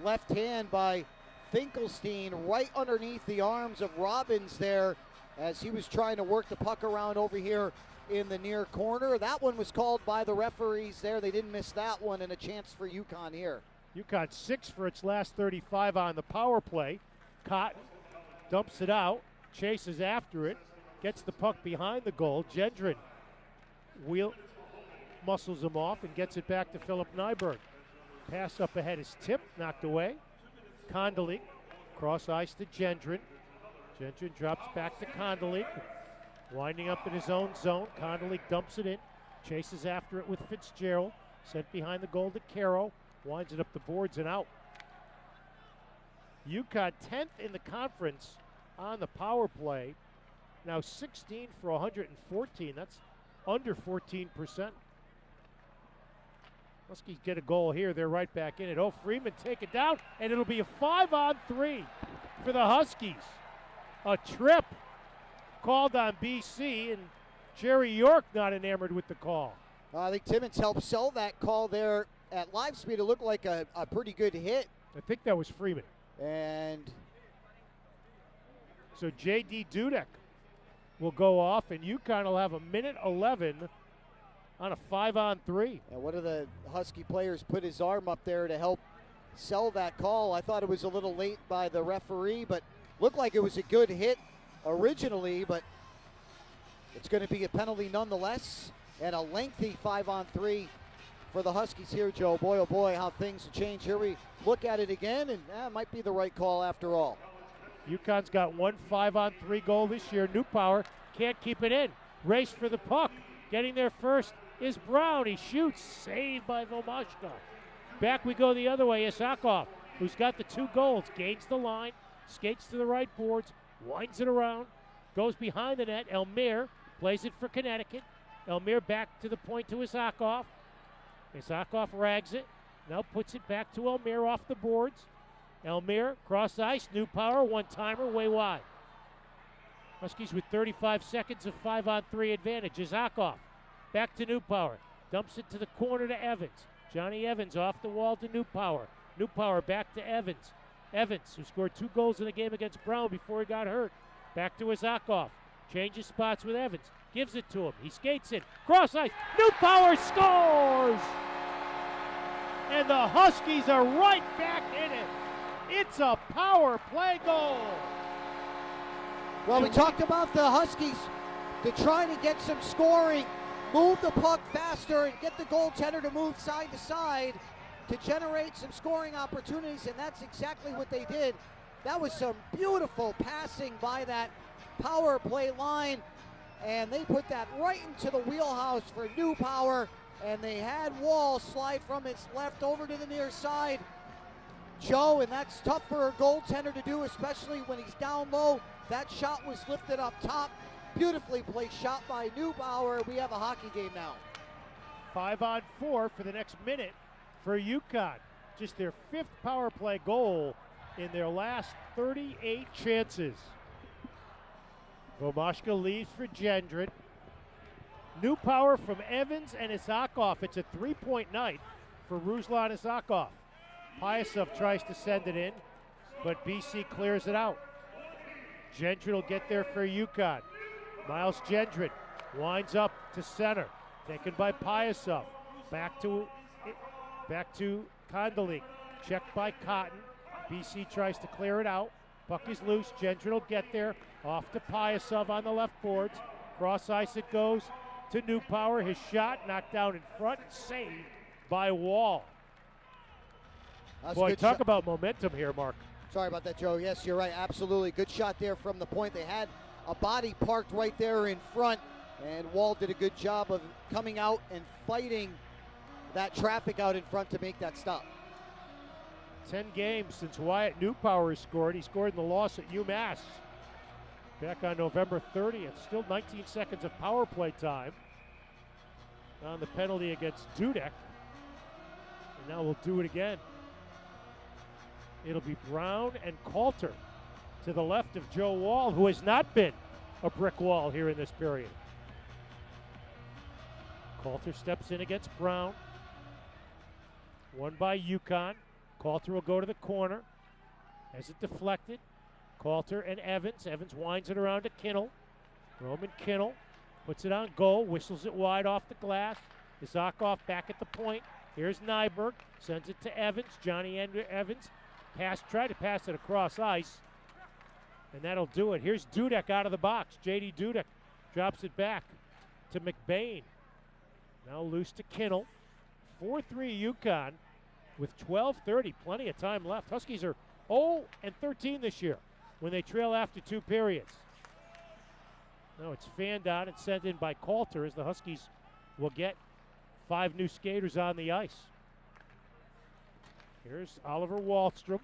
left hand by Finkelstein right underneath the arms of Robbins there as he was trying to work the puck around over here in the near corner. That one was called by the referees there. They didn't miss that one, and a chance for UConn here. UConn 6 for its last 35 on the power play. Cotton dumps it out, chases after it, gets the puck behind the goal. Gendron muscles him off and gets it back to Philip Nyberg. Pass up ahead is tipped, knocked away. Kondolik, cross ice to Gendron. Gendron drops back to Kondolik, winding up in his own zone. Kondolik dumps it in, chases after it with Fitzgerald. Sent behind the goal to Caro, winds it up the boards and out. UConn 10th in the conference on the power play. Now 16 for 114. That's under 14%. Huskies get a goal here. They're right back in it. Oh, Freeman take it down, and it'll be a 5-on-3 for the Huskies. A trip called on BC, and Jerry York not enamored with the call. I think Timmons helped sell that call there at live speed. It looked like a pretty good hit. I think that was Freeman. And so J.D. Dudek will go off, and UConn will have a minute 11 on a 5-on-3. And one of the Husky players put his arm up there to help sell that call. I thought it was a little late by the referee, but looked like it was a good hit originally, but it's going to be a penalty nonetheless, and a lengthy 5-on-3 for the Huskies here, Joe. Boy, oh boy, how things have changed. Here we look at it again, and it might be the right call after all. UConn's got one 5-on-3 goal this year. Newpower can't keep it in. Race for the puck. Getting there first is Brown. He shoots. Saved by Vomashka. Back we go the other way. Isakov, who's got the 2 goals, gains the line, skates to the right boards, winds it around, goes behind the net. Elmire plays it for Connecticut. Elmire back to the point to Isakov. Isakov rags it. Now puts it back to Elmire off the boards. Elmire, cross ice, Newpower, one-timer, way wide. Huskies with 35 seconds of 5-on-3 advantage. Isakov back to Newpower. Dumps it to the corner to Evans. Johnny Evans off the wall to Newpower. Newpower back to Evans. Evans, who scored 2 goals in the game against Brown before he got hurt. Back to Isakov. Changes spots with Evans. Gives it to him. He skates in. Cross ice. Newpower scores! And the Huskies are right back in it. It's a power play goal. Well, we talked about the Huskies to try to get some scoring, move the puck faster, and get the goaltender to move side to side to generate some scoring opportunities, and that's exactly what they did. That was some beautiful passing by that power play line, and they put that right into the wheelhouse for Newpower, and they had Wall slide from his left over to the near side. Joe, and that's tough for a goaltender to do, especially when he's down low. That shot was lifted up top. Beautifully placed shot by Newpower. We have a hockey game now. 5-on-4 for the next minute for UConn. Just their 5th power play goal in their last 38 chances. Vomashka leaves for Gendron. Newpower from Evans and Isakov. It's a 3-point night for Ruslan Isakov. Pyasov tries to send it in, but BC clears it out. Gendron will get there for UConn. Miles Gendron winds up to center, taken by Pyasov. Back to Kondaling. Checked by Cotton. BC tries to clear it out. Puck is loose. Gendron will get there. Off to Pyasov on the left boards. Cross ice it goes to Newpower. His shot knocked down in front, saved by Wall. Boy, talk about momentum here, Mark. Sorry about that, Joe. Yes, you're right. Absolutely. Good shot there from the point. They had a body parked right there in front, and Wall did a good job of coming out and fighting that traffic out in front to make that stop. 10 games since Wyatt Newpower has scored. He scored in the loss at UMass back on November 30th. Still 19 seconds of power play time on the penalty against Dudek. And now we'll do it again. It'll be Brown and Coulter to the left of Joe Wall, who has not been a brick wall here in this period. Coulter steps in against Brown. Won by UConn. Coulter will go to the corner. Has it deflected. Coulter and Evans. Evans winds it around to Kinnell. Roman Kinnell puts it on goal, whistles it wide off the glass. Isakov back at the point. Here's Nyberg. Sends it to Evans. Johnny Evans. Try to pass it across ice, and that'll do it. Here's Dudek out of the box. J.D. Dudek drops it back to McBain. Now loose to Kinnell. 4-3 UConn with 12:30, plenty of time left. Huskies are 0-13 this year when they trail after 2 periods. Now it's fanned out and sent in by Coulter as the Huskies will get 5 new skaters on the ice. Here's Oliver Wallstrom.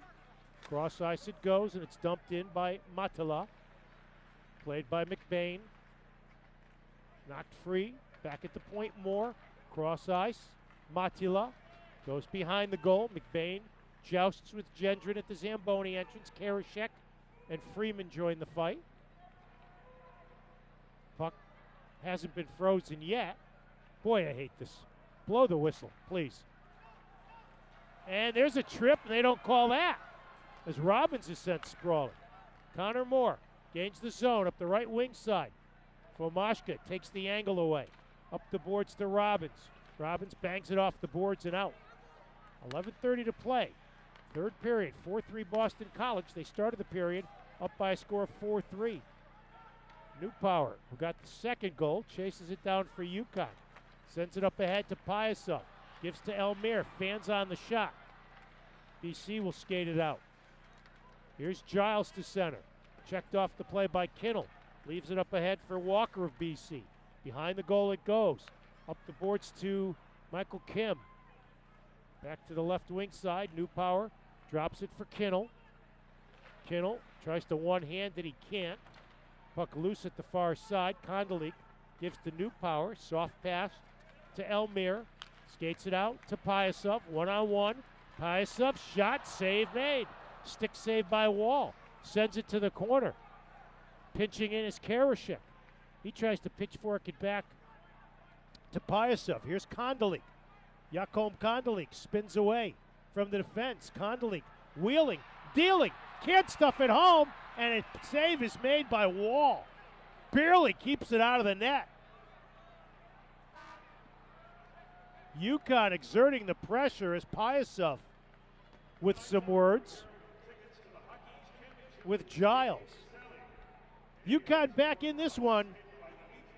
Cross ice it goes, and it's dumped in by Matala. played by McBain. Knocked free. Back at the point more. Cross ice. Matila goes behind the goal. McBain jousts with Gendron at the Zamboni entrance. Karashek and Freeman join the fight. Puck hasn't been frozen yet. Boy, I hate this. Blow the whistle, please. And there's a trip, and they don't call that, as Robbins is sent sprawling. Connor Moore gains the zone up the right wing side. Fomashka takes the angle away. Up the boards to Robbins. Robbins bangs it off the boards and out. 11:30 to play. Third period, 4-3 Boston College. They started the period up by a score of 4-3. Newpower, who got the second goal, chases it down for UConn. Sends it up ahead to Pyasov. Gives to Elmire. Fans on the shot. BC will skate it out. Here's Giles to center. Checked off the play by Kinnell. Leaves it up ahead for Walker of BC. Behind the goal it goes. Up the boards to Michael Kim. Back to the left wing side. Newpower drops it for Kinnell. Kinnell tries to one-hand that he can't. Puck loose at the far side. Kondolik gives to Newpower. Soft pass to Elmire. Skates it out to Pyasov. One-on-one. Pyasov shot. Save made. Stick save by Wall. Sends it to the corner. Pinching in is Karashek. He tries to pitchfork it back to Pyasov. Here's Kondolik. Jakob Kondolik spins away from the defense. Kondolik wheeling, dealing, can't stuff it home, and a save is made by Wall. Barely keeps it out of the net. UConn exerting the pressure as Pyasov with some words with Giles. UConn back in this one.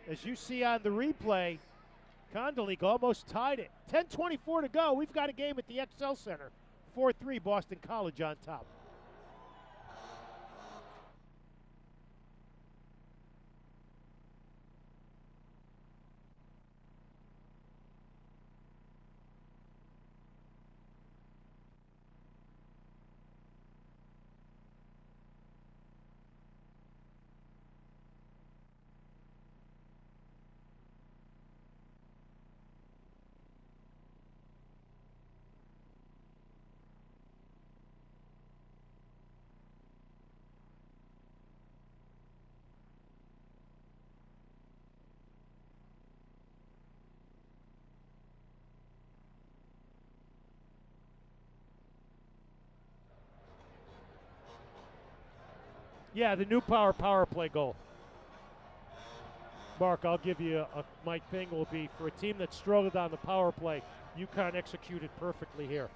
As you see on the replay, Kondolik almost tied it. 10:24 to go. We've got a game at the XL Center. 4-3 Boston College on top. Yeah, the Newpower power play goal. Mark, I'll give you my thing will be for a team that struggled on the power play, UConn executed perfectly here.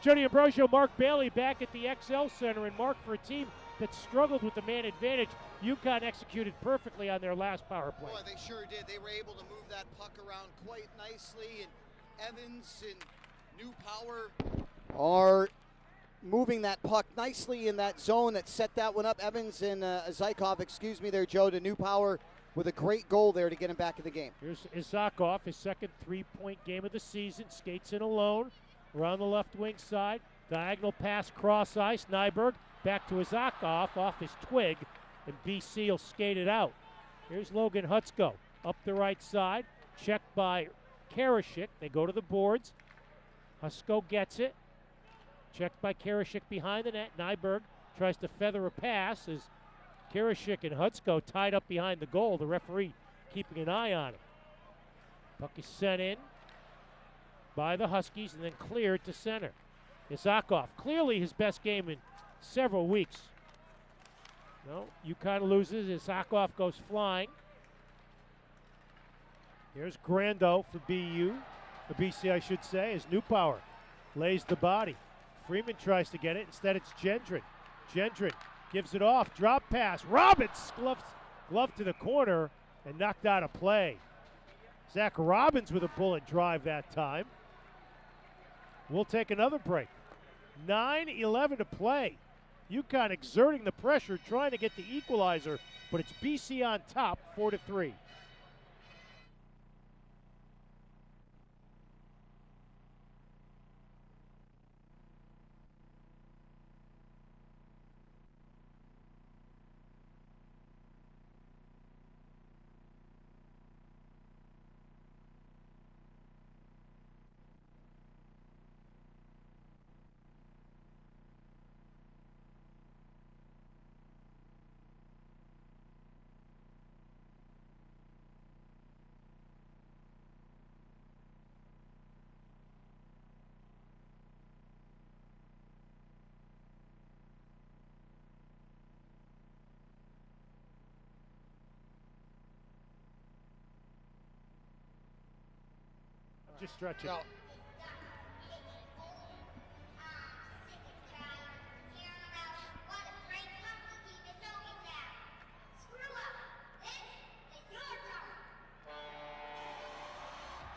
Jody Ambrosio, Mark Bailey back at the XL Center, and Mark, for a team that struggled with the man advantage, UConn executed perfectly on their last power play. Boy, they sure did. They were able to move that puck around quite nicely, and Evans and Newpower are moving that puck nicely in that zone that set that one up. Evans and Zykov, excuse me there, Joe, to Newpower with a great goal there to get him back in the game. Here's Izakov, his second three-point game of the season. Skates in alone around the left wing side. Diagonal pass cross ice. Nyberg back to Izakov off his twig, and BC will skate it out. Here's Logan Hutsko up the right side. Checked by Karashik. They go to the boards. Hutsko gets it. Checked by Karashik behind the net. Nyberg tries to feather a pass as Karashik and Hutsko tied up behind the goal. The referee keeping an eye on it. Puck is sent in by the Huskies and then cleared to center. Izakov, clearly his best game in several weeks. No, UConn loses. Izakov goes flying. Here's Grando for BU, or BC I should say, as Newpower lays the body. Freeman tries to get it. Instead, it's Gendron. Gendron gives it off. Drop pass. Robbins glove to the corner and knocked out of play. Zach Robbins with a bullet drive that time. We'll take another break. 9:11 to play. UConn exerting the pressure, trying to get the equalizer, but it's BC on top, 4-3. Just stretching. No.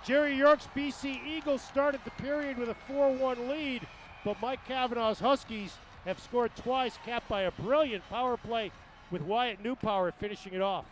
Jerry York's BC Eagles started the period with a 4-1 lead, but Mike Kavanaugh's Huskies have scored twice, capped by a brilliant power play with Wyatt Newpower finishing it off.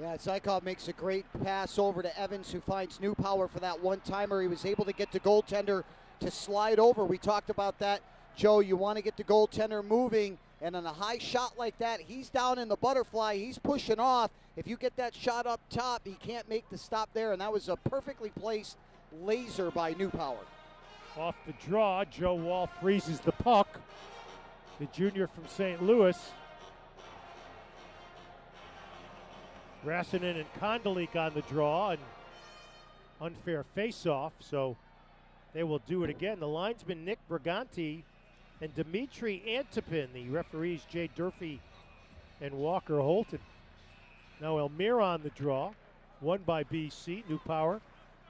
Yeah, Zykov makes a great pass over to Evans, who finds Newpower for that one-timer. He was able to get the goaltender to slide over. We talked about that, Joe. You want to get the goaltender moving, and on a high shot like that, he's down in the butterfly. He's pushing off. If you get that shot up top, he can't make the stop there, and that was a perfectly placed laser by Newpower. Off the draw, Joe Wall freezes the puck. The junior from St. Louis. Rassinen and Kondelik on the draw, and unfair face-off, so they will do it again. The linesman Nick Briganti and Dimitri Antipin, the referees Jay Durfee and Walker Holton. Now Elmira on the draw, won by BC. Newpower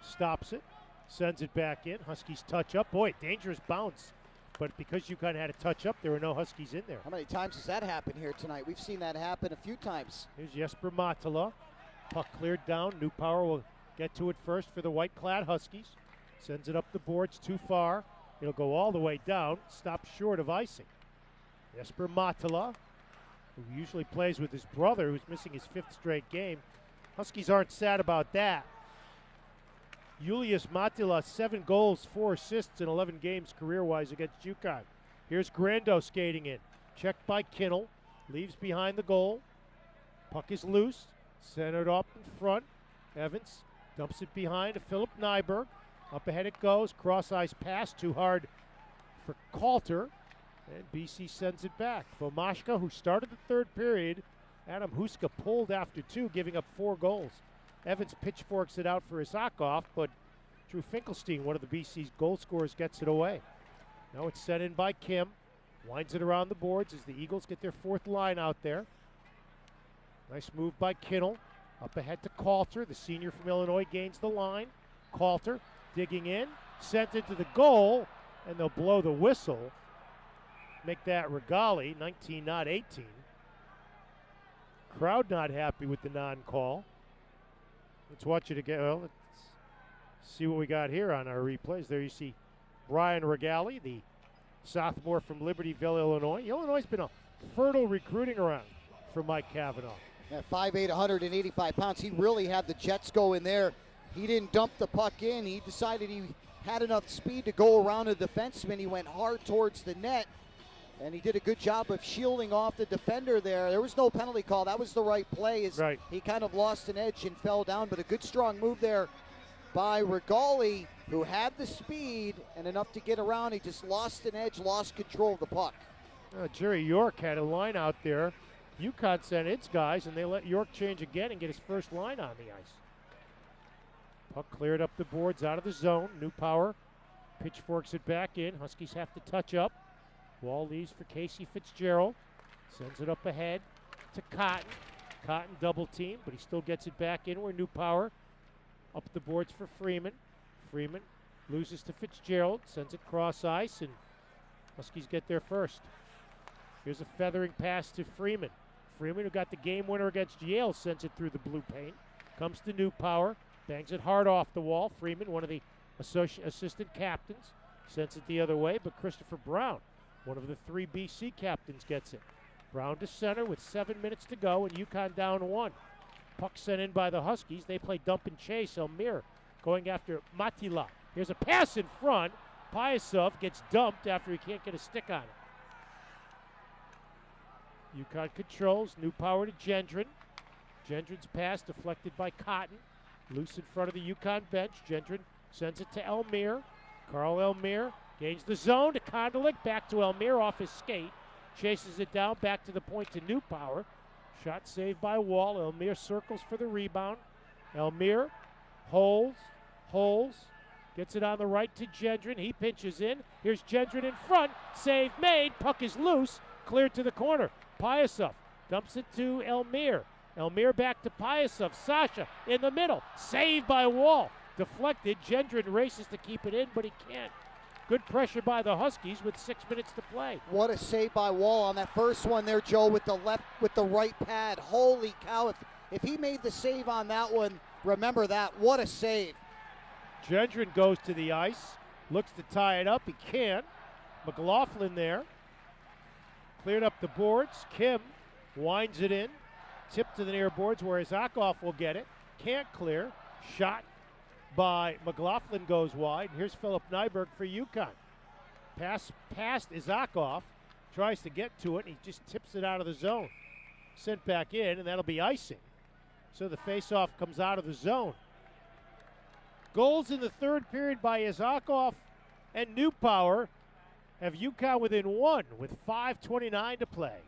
stops it, sends it back in. Huskies touch up. Boy, dangerous bounce. But because UConn had a touch up, there were no Huskies in there. How many times has that happened here tonight? We've seen that happen a few times. Here's Jesper Mattila. Puck cleared down. Newpower will get to it first for the white-clad Huskies. Sends it up the boards too far. It'll go all the way down. Stops short of icing. Jesper Mattila, who usually plays with his brother, who's missing his 5th straight game. Huskies aren't sad about that. Julius Mattila, 7 goals, 4 assists in 11 games career-wise against UConn. Here's Grando skating in. Checked by Kinnell. Leaves behind the goal. Puck is loose. Centered up in front. Evans dumps it behind to Philip Nyberg. Up ahead it goes. Cross-ice pass. Too hard for Calter. And BC sends it back. Vomashka, who started the 3rd period. Adam Huska pulled after 2, giving up 4 goals. Evans pitchforks it out for Isakov, but Drew Finkelstein, one of the BC's goal scorers, gets it away. Now it's sent in by Kim. Winds it around the boards as the Eagles get their 4th line out there. Nice move by Kinnell. Up ahead to Calter. The senior from Illinois gains the line. Calter digging in. Sent into the goal, and they'll blow the whistle. Make that Regali, 19, not 18. Crowd not happy with the non-call. Let's watch it again. Well, let's see what we got here on our replays. There you see Brian Regali, the sophomore from Libertyville, Illinois. Illinois has been a fertile recruiting ground for Mike Cavanaugh. At 5'8", 185 pounds, he really had the Jets go in there. He didn't dump the puck in. He decided he had enough speed to go around a defenseman. He went hard towards the net, and he did a good job of shielding off the defender there. There was no penalty call. That was the right play. Right. He kind of lost an edge and fell down, but a good strong move there by Regali, who had the speed and enough to get around. He just lost an edge, lost control of the puck. Jerry York had a line out there. UConn sent its guys, and they let York change again and get his first line on the ice. Puck cleared up the boards out of the zone. Newpower pitchforks it back in. Huskies have to touch up. Wall leaves for Casey Fitzgerald. Sends it up ahead to Cotton. Cotton double team, but he still gets it back in where Newpower up the boards for Freeman. Freeman loses to Fitzgerald. Sends it cross ice, and Huskies get there first. Here's a feathering pass to Freeman. Freeman, who got the game winner against Yale, sends it through the blue paint. Comes to Newpower. Bangs it hard off the wall. Freeman, one of the assistant captains, sends it the other way, but Christopher Brown, one of the 3 BC captains, gets it. Brown to center with 7 minutes to go, and UConn down 1. Puck sent in by the Huskies. They play dump and chase. Elmira going after Mattila. Here's a pass in front. Pyasov gets dumped after he can't get a stick on it. UConn controls. Newpower to Gendron. Gendron's pass deflected by Cotton. Loose in front of the UConn bench. Gendron sends it to Elmira. Carl Elmira gains the zone to Kondelik. Back to Elmira off his skate. Chases it down. Back to the point to Newpower. Shot saved by Wall. Elmira circles for the rebound. Elmira holds. Gets it on the right to Gendron. He pinches in. Here's Gendron in front. Save made. Puck is loose. Cleared to the corner. Pyasov dumps it to Elmira. Elmira back to Pyasov. Sasha in the middle. Saved by Wall. Deflected. Gendron races to keep it in, but he can't. Good pressure by the Huskies with 6 minutes to play. What a save by Wall on that first one there, Joe, with the right pad. Holy cow. If he made the save on that one, remember that. What a save. Gendron goes to the ice, looks to tie it up. He can't. McLaughlin there. Cleared up the boards. Kim winds it in. Tip to the near boards where Isakov will get it. Can't clear. Shot by McLaughlin goes wide. Here's Philip Nyberg for UConn. Pass past Isakov. Tries to get to it. He just tips it out of the zone. Sent back in, and that'll be icing. So the faceoff comes out of the zone. Goals in the third period by Isakov and Newpower have UConn within one with 5:29 to play.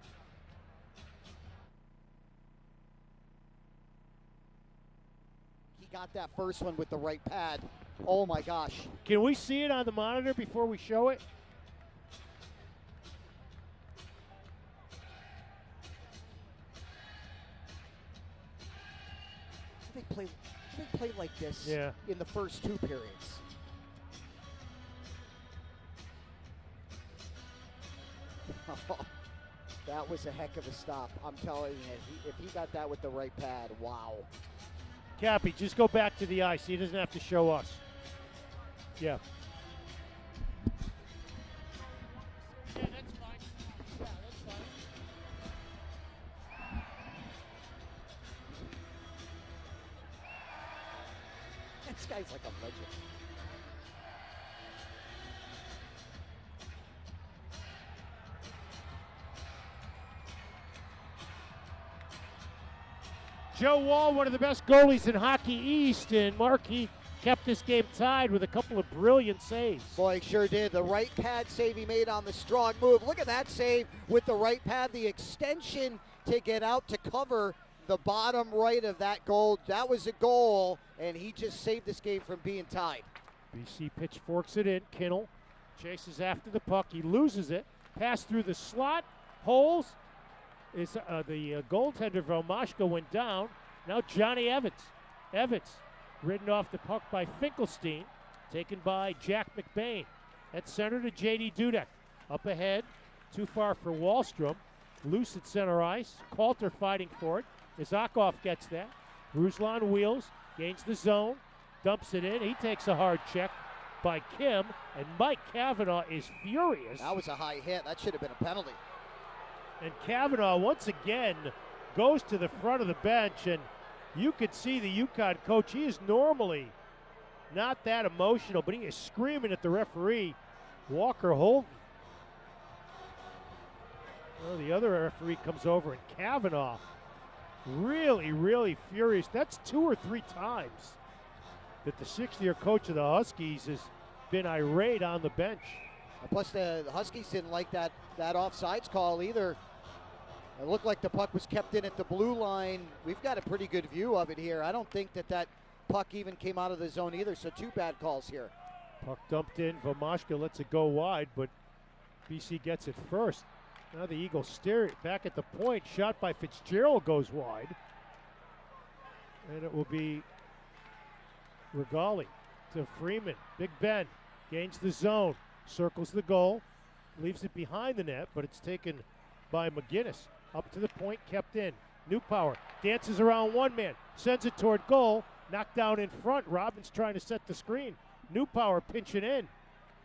He got that first one with the right pad. Oh my gosh. Can we see it on the monitor before we show it? They play like this in the first two periods. That was a heck of a stop. I'm telling you, if he got that with the right pad, wow. Cappy, just go back to the ice. He doesn't have to show us. Yeah. Yeah, that's fine. Yeah, that's fine. This guy's like a legend. Joe Wall, one of the best goalies in Hockey East, and Markey kept this game tied with a couple of brilliant saves. Boy, he sure did. The right pad save he made on the strong move. Look at that save with the right pad. The extension to get out to cover the bottom right of that goal. That was a goal, and he just saved this game from being tied. BC pitchforks it in. Kinnell chases after the puck. He loses it. Pass through the slot. Holes. The goaltender Vomashka went down. Now Johnny Evans. Evans ridden off the puck by Finkelstein. Taken by Jack McBain. At center to J.D. Dudek. Up ahead. Too far for Wallstrom. Loose at center ice. Coulter fighting for it. Isakov gets that. Ruslan wheels. Gains the zone. Dumps it in. He takes a hard check by Kim. And Mike Cavanaugh is furious. That was a high hit. That should have been a penalty. And Cavanaugh once again goes to the front of the bench, and you could see the UConn coach. He is normally not that emotional, but he is screaming at the referee, Walker Holton. Well, the other referee comes over, and Cavanaugh really, really furious. That's 2 or 3 times that the 6th-year coach of the Huskies has been irate on the bench. Plus, the Huskies didn't like that offsides call either. It looked like the puck was kept in at the blue line. We've got a pretty good view of it here. I don't think that puck even came out of the zone either, so 2 bad calls here. Puck dumped in. Vomashka lets it go wide, but BC gets it first. Now the Eagles steer it back at the point. Shot by Fitzgerald goes wide. And it will be Regali to Freeman. Big Ben gains the zone. Circles the goal, leaves it behind the net, but it's taken by McGinnis. Up to the point, kept in. Newpower dances around one man, sends it toward goal, knocked down in front. Robbins trying to set the screen. Newpower pinching in.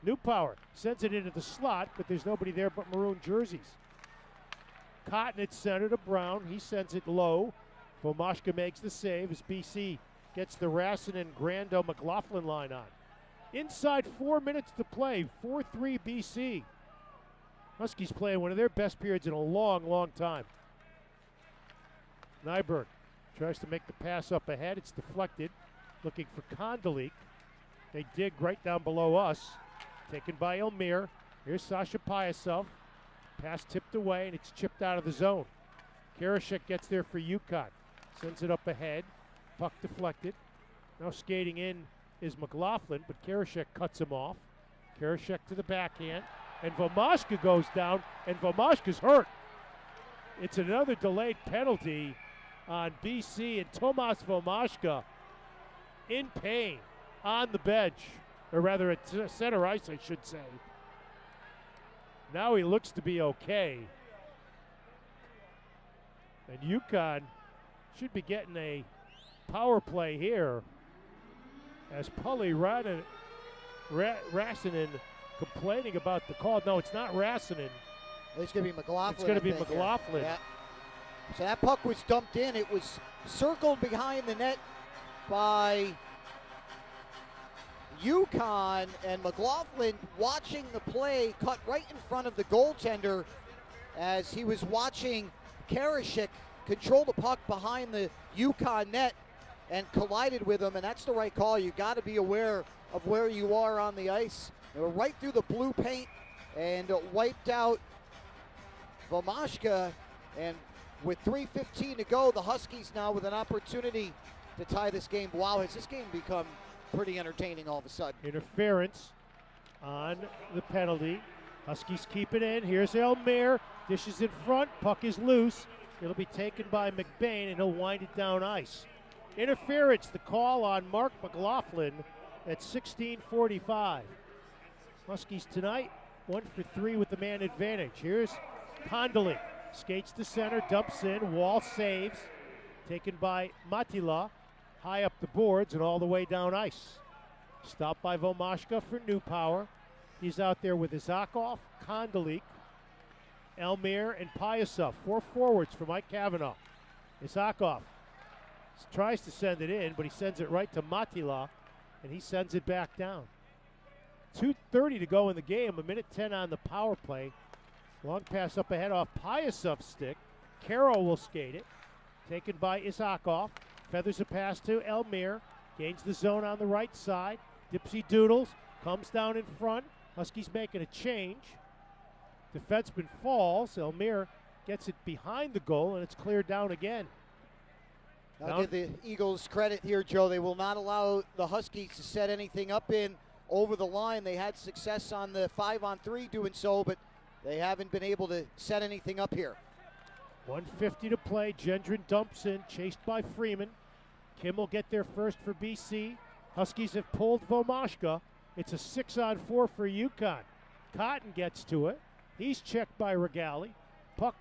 Newpower sends it into the slot, but there's nobody there but maroon jerseys. Cotton at center to Brown. He sends it low. Vomashka makes the save as BC gets the Rassin and Grando McLaughlin line on. Inside 4 minutes to play, 4-3 BC. Huskies playing one of their best periods in a long, long time. Nyberg tries to make the pass up ahead. It's deflected. Looking for Kondelik. They dig right down below us. Taken by Elmir. Here's Sasha Pyasov. Pass tipped away, and it's chipped out of the zone. Karashek gets there for UConn. Sends it up ahead. Puck deflected. Now skating in is McLaughlin, but Karashek cuts him off. Karashek to the backhand, and Vomashka goes down, and Vomashka's hurt. It's another delayed penalty on BC, and Tomas Vomashka in pain. on the bench, or rather at center ice, I should say. Now he looks to be okay. And UConn should be getting a power play here as Pully Rassinen complaining about the call. No, it's not Rassinen. It's going to be McLaughlin. It's going to be McLaughlin. Yeah. So that puck was dumped in. It was circled behind the net by UConn, and McLaughlin, watching the play, cut right in front of the goaltender as he was watching Karashik control the puck behind the UConn net and collided with him, and that's the right call. You've got to be aware of where you are on the ice. They were right through the blue paint and wiped out Vomashka, and with 3:15 to go, the Huskies now with an opportunity to tie this game. Wow, has this game become pretty entertaining all of a sudden? Interference on the penalty. Huskies keep it in. Here's Elmire. Dishes in front. Puck is loose. It'll be taken by McBain, and he'll wind it down ice. Interference, the call on Mark McLaughlin at 16:45. Huskies tonight, 1 for 3 with the man advantage. Here's Kondolik. Skates to center, dumps in, Wall saves. Taken by Matila. High up the boards and all the way down ice. Stopped by Vomashka for New Power. He's out there with Isakov, Kondolik, Elmire, and Pyasov. 4 forwards for Mike Cavanaugh. Isakov tries to send it in, but he sends it right to Matila, and he sends it back down. 2:30 to go in the game, 1:10 on the power play. Long pass up ahead off Pyasov's stick. Carroll will skate it. Taken by Isakov. Feathers a pass to Elmire. Gains the zone on the right side. Dipsy doodles. Comes down in front. Huskies making a change. Defenseman falls. Elmire gets it behind the goal, and it's cleared down again. I'll give the Eagles credit here, Joe. They will not allow the Huskies to set anything up in over the line. They had success on the 5-on-3 doing so, but they haven't been able to set anything up here. 1:50 to play. Gendron dumps in, chased by Freeman. Kim will get there first for BC. Huskies have pulled Vomashka. It's a 6-on-4 for UConn. Cotton gets to it. He's checked by Regali. Puck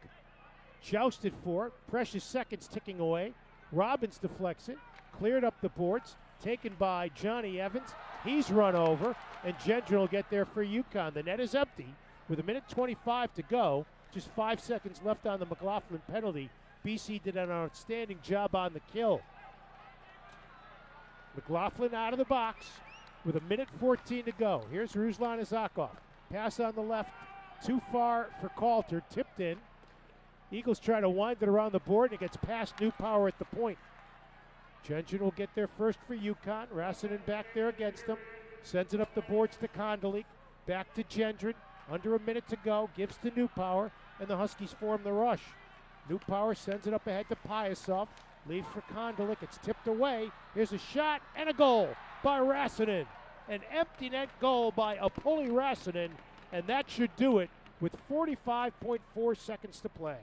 jousted for it. Precious seconds ticking away. Robbins deflects it. Cleared up the boards. Taken by Johnny Evans. He's run over, and Gendron will get there for UConn. The net is empty with 1:25 to go. Just 5 seconds left on the McLaughlin penalty. BC did an outstanding job on the kill. McLaughlin out of the box with 1:14 to go. Here's Ruslan Isakov. Pass on the left, too far for Calter, tipped in. Eagles try to wind it around the board, and it gets past New Power at the point. Gendron will get there first for UConn. Rassinen back there against him. Sends it up the boards to Kondolik. Back to Gendron. Under a minute to go. Gives to New Power, and the Huskies form the rush. New Power sends it up ahead to Pyasov. Leaves for Kondolik. It's tipped away. Here's a shot and a goal by Rassinen. An empty net goal by Apulli Rassinen, and that should do it with 45.4 seconds to play.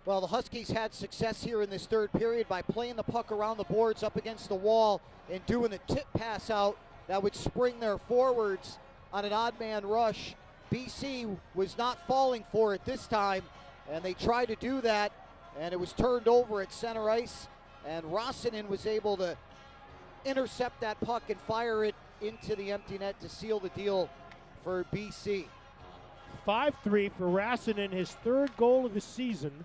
Well, the Huskies had success here in this third period by playing the puck around the boards up against the wall and doing the tip pass out that would spring their forwards on an odd man rush. BC was not falling for it this time, and they tried to do that, and it was turned over at center ice, and Rassinen was able to intercept that puck and fire it into the empty net to seal the deal for BC. 5-3 for Rassinen, his third goal of the season.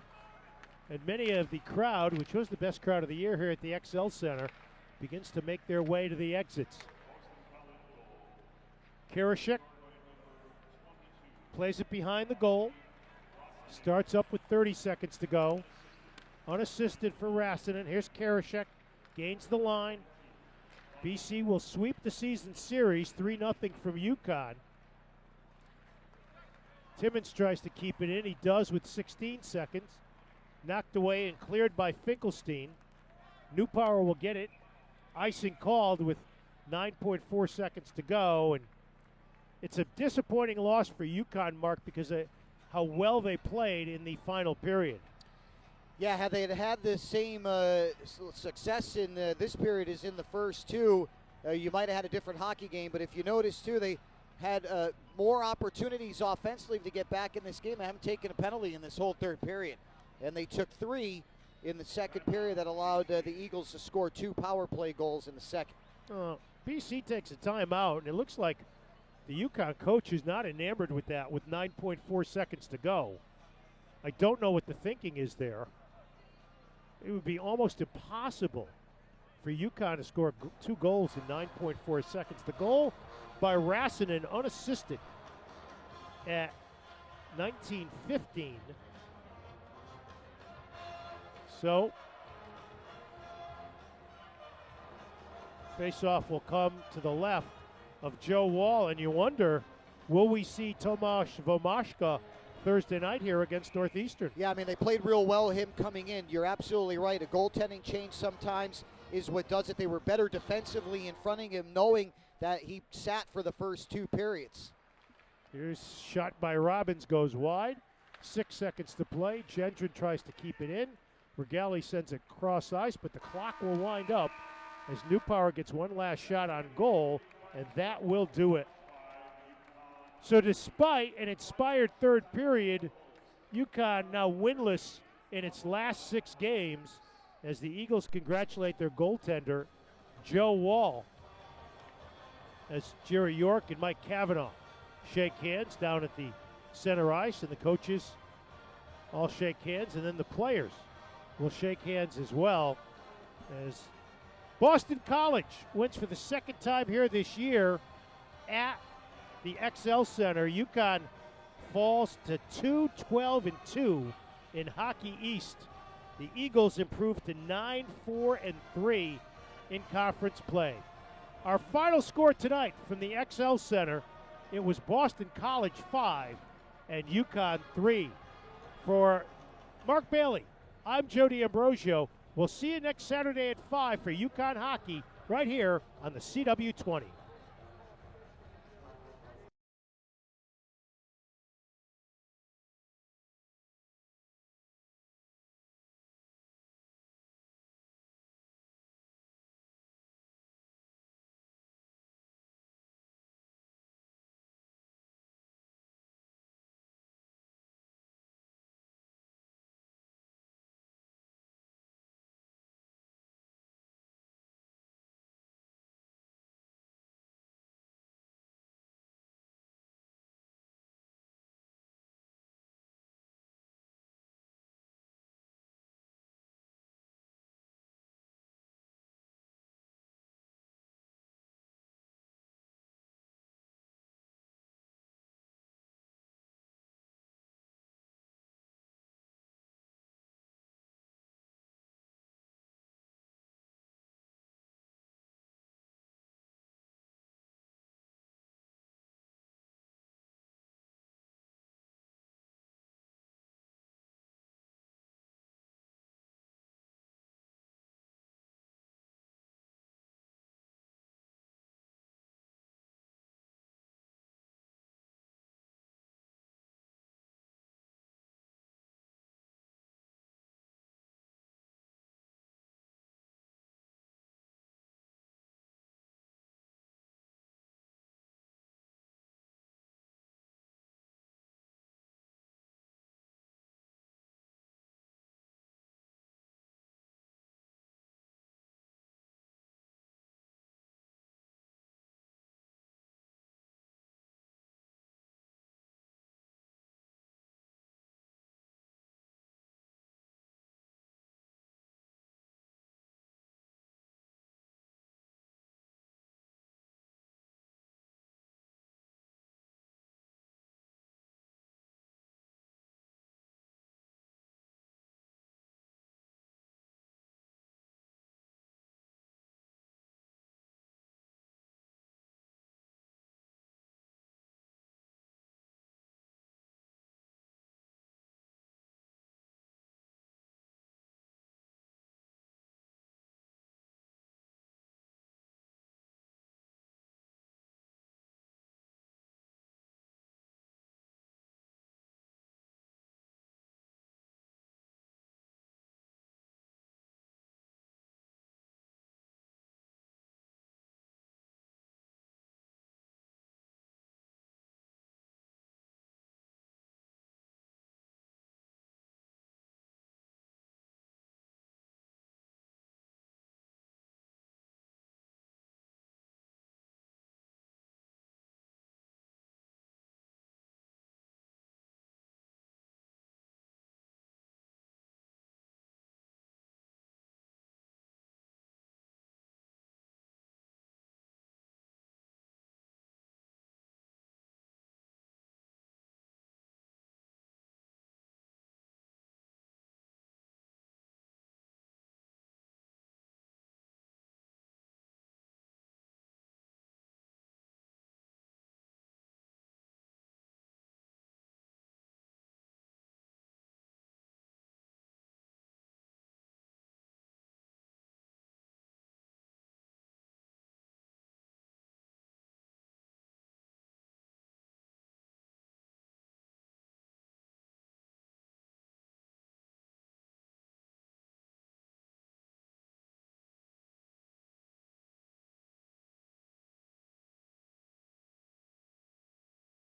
And many of the crowd, which was the best crowd of the year here at the XL Center, begins to make their way to the exits. Karashik plays it behind the goal. Starts up with 30 seconds to go. Unassisted for Rassinen. Here's Karashik. Gains the line. BC will sweep the season series 3-0 from UConn. Timmons tries to keep it in. He does with 16 seconds. Knocked away and cleared by Finkelstein. New Power will get it. Icing called with 9.4 seconds to go. And it's a disappointing loss for UConn, Mark, because of how well they played in the final period. Yeah, had they had the same success in this period as in the first two, you might have had a different hockey game. But if you notice, too, they had more opportunities offensively to get back in this game. They haven't taken a penalty in this whole third period. And they took 3 in the second period that allowed the Eagles to score 2 power play goals in the second. BC takes a timeout, and it looks like the UConn coach is not enamored with that with 9.4 seconds to go. I don't know what the thinking is there. It would be almost impossible for UConn to score 2 goals in 9.4 seconds. The goal by Rassinen unassisted at 19:15. So, face-off will come to the left of Joe Wall, and you wonder, will we see Tomasz Womaszka Thursday night here against Northeastern? Yeah, I mean, they played real well, him coming in. You're absolutely right. A goaltending change sometimes is what does it. They were better defensively in front of him, knowing that he sat for the first 2 periods. Here's shot by Robbins, goes wide. 6 seconds to play. Gendron tries to keep it in. Regali sends it cross ice, but the clock will wind up as Newpower gets one last shot on goal, and that will do it. So despite an inspired third period, UConn now winless in its last 6 games as the Eagles congratulate their goaltender, Joe Wall, as Jerry York and Mike Cavanaugh shake hands down at the center ice, and the coaches all shake hands, and then the players will shake hands as well as Boston College wins for the second time here this year at the XL Center. UConn falls to 2-12-2 in Hockey East. The Eagles improved to 9-4-3 in conference play. Our final score tonight from the XL Center, it was Boston College 5 and UConn 3. For Mark Bailey, I'm Joe D'Ambrosio. We'll see you next Saturday at 5 for UConn hockey right here on the CW20.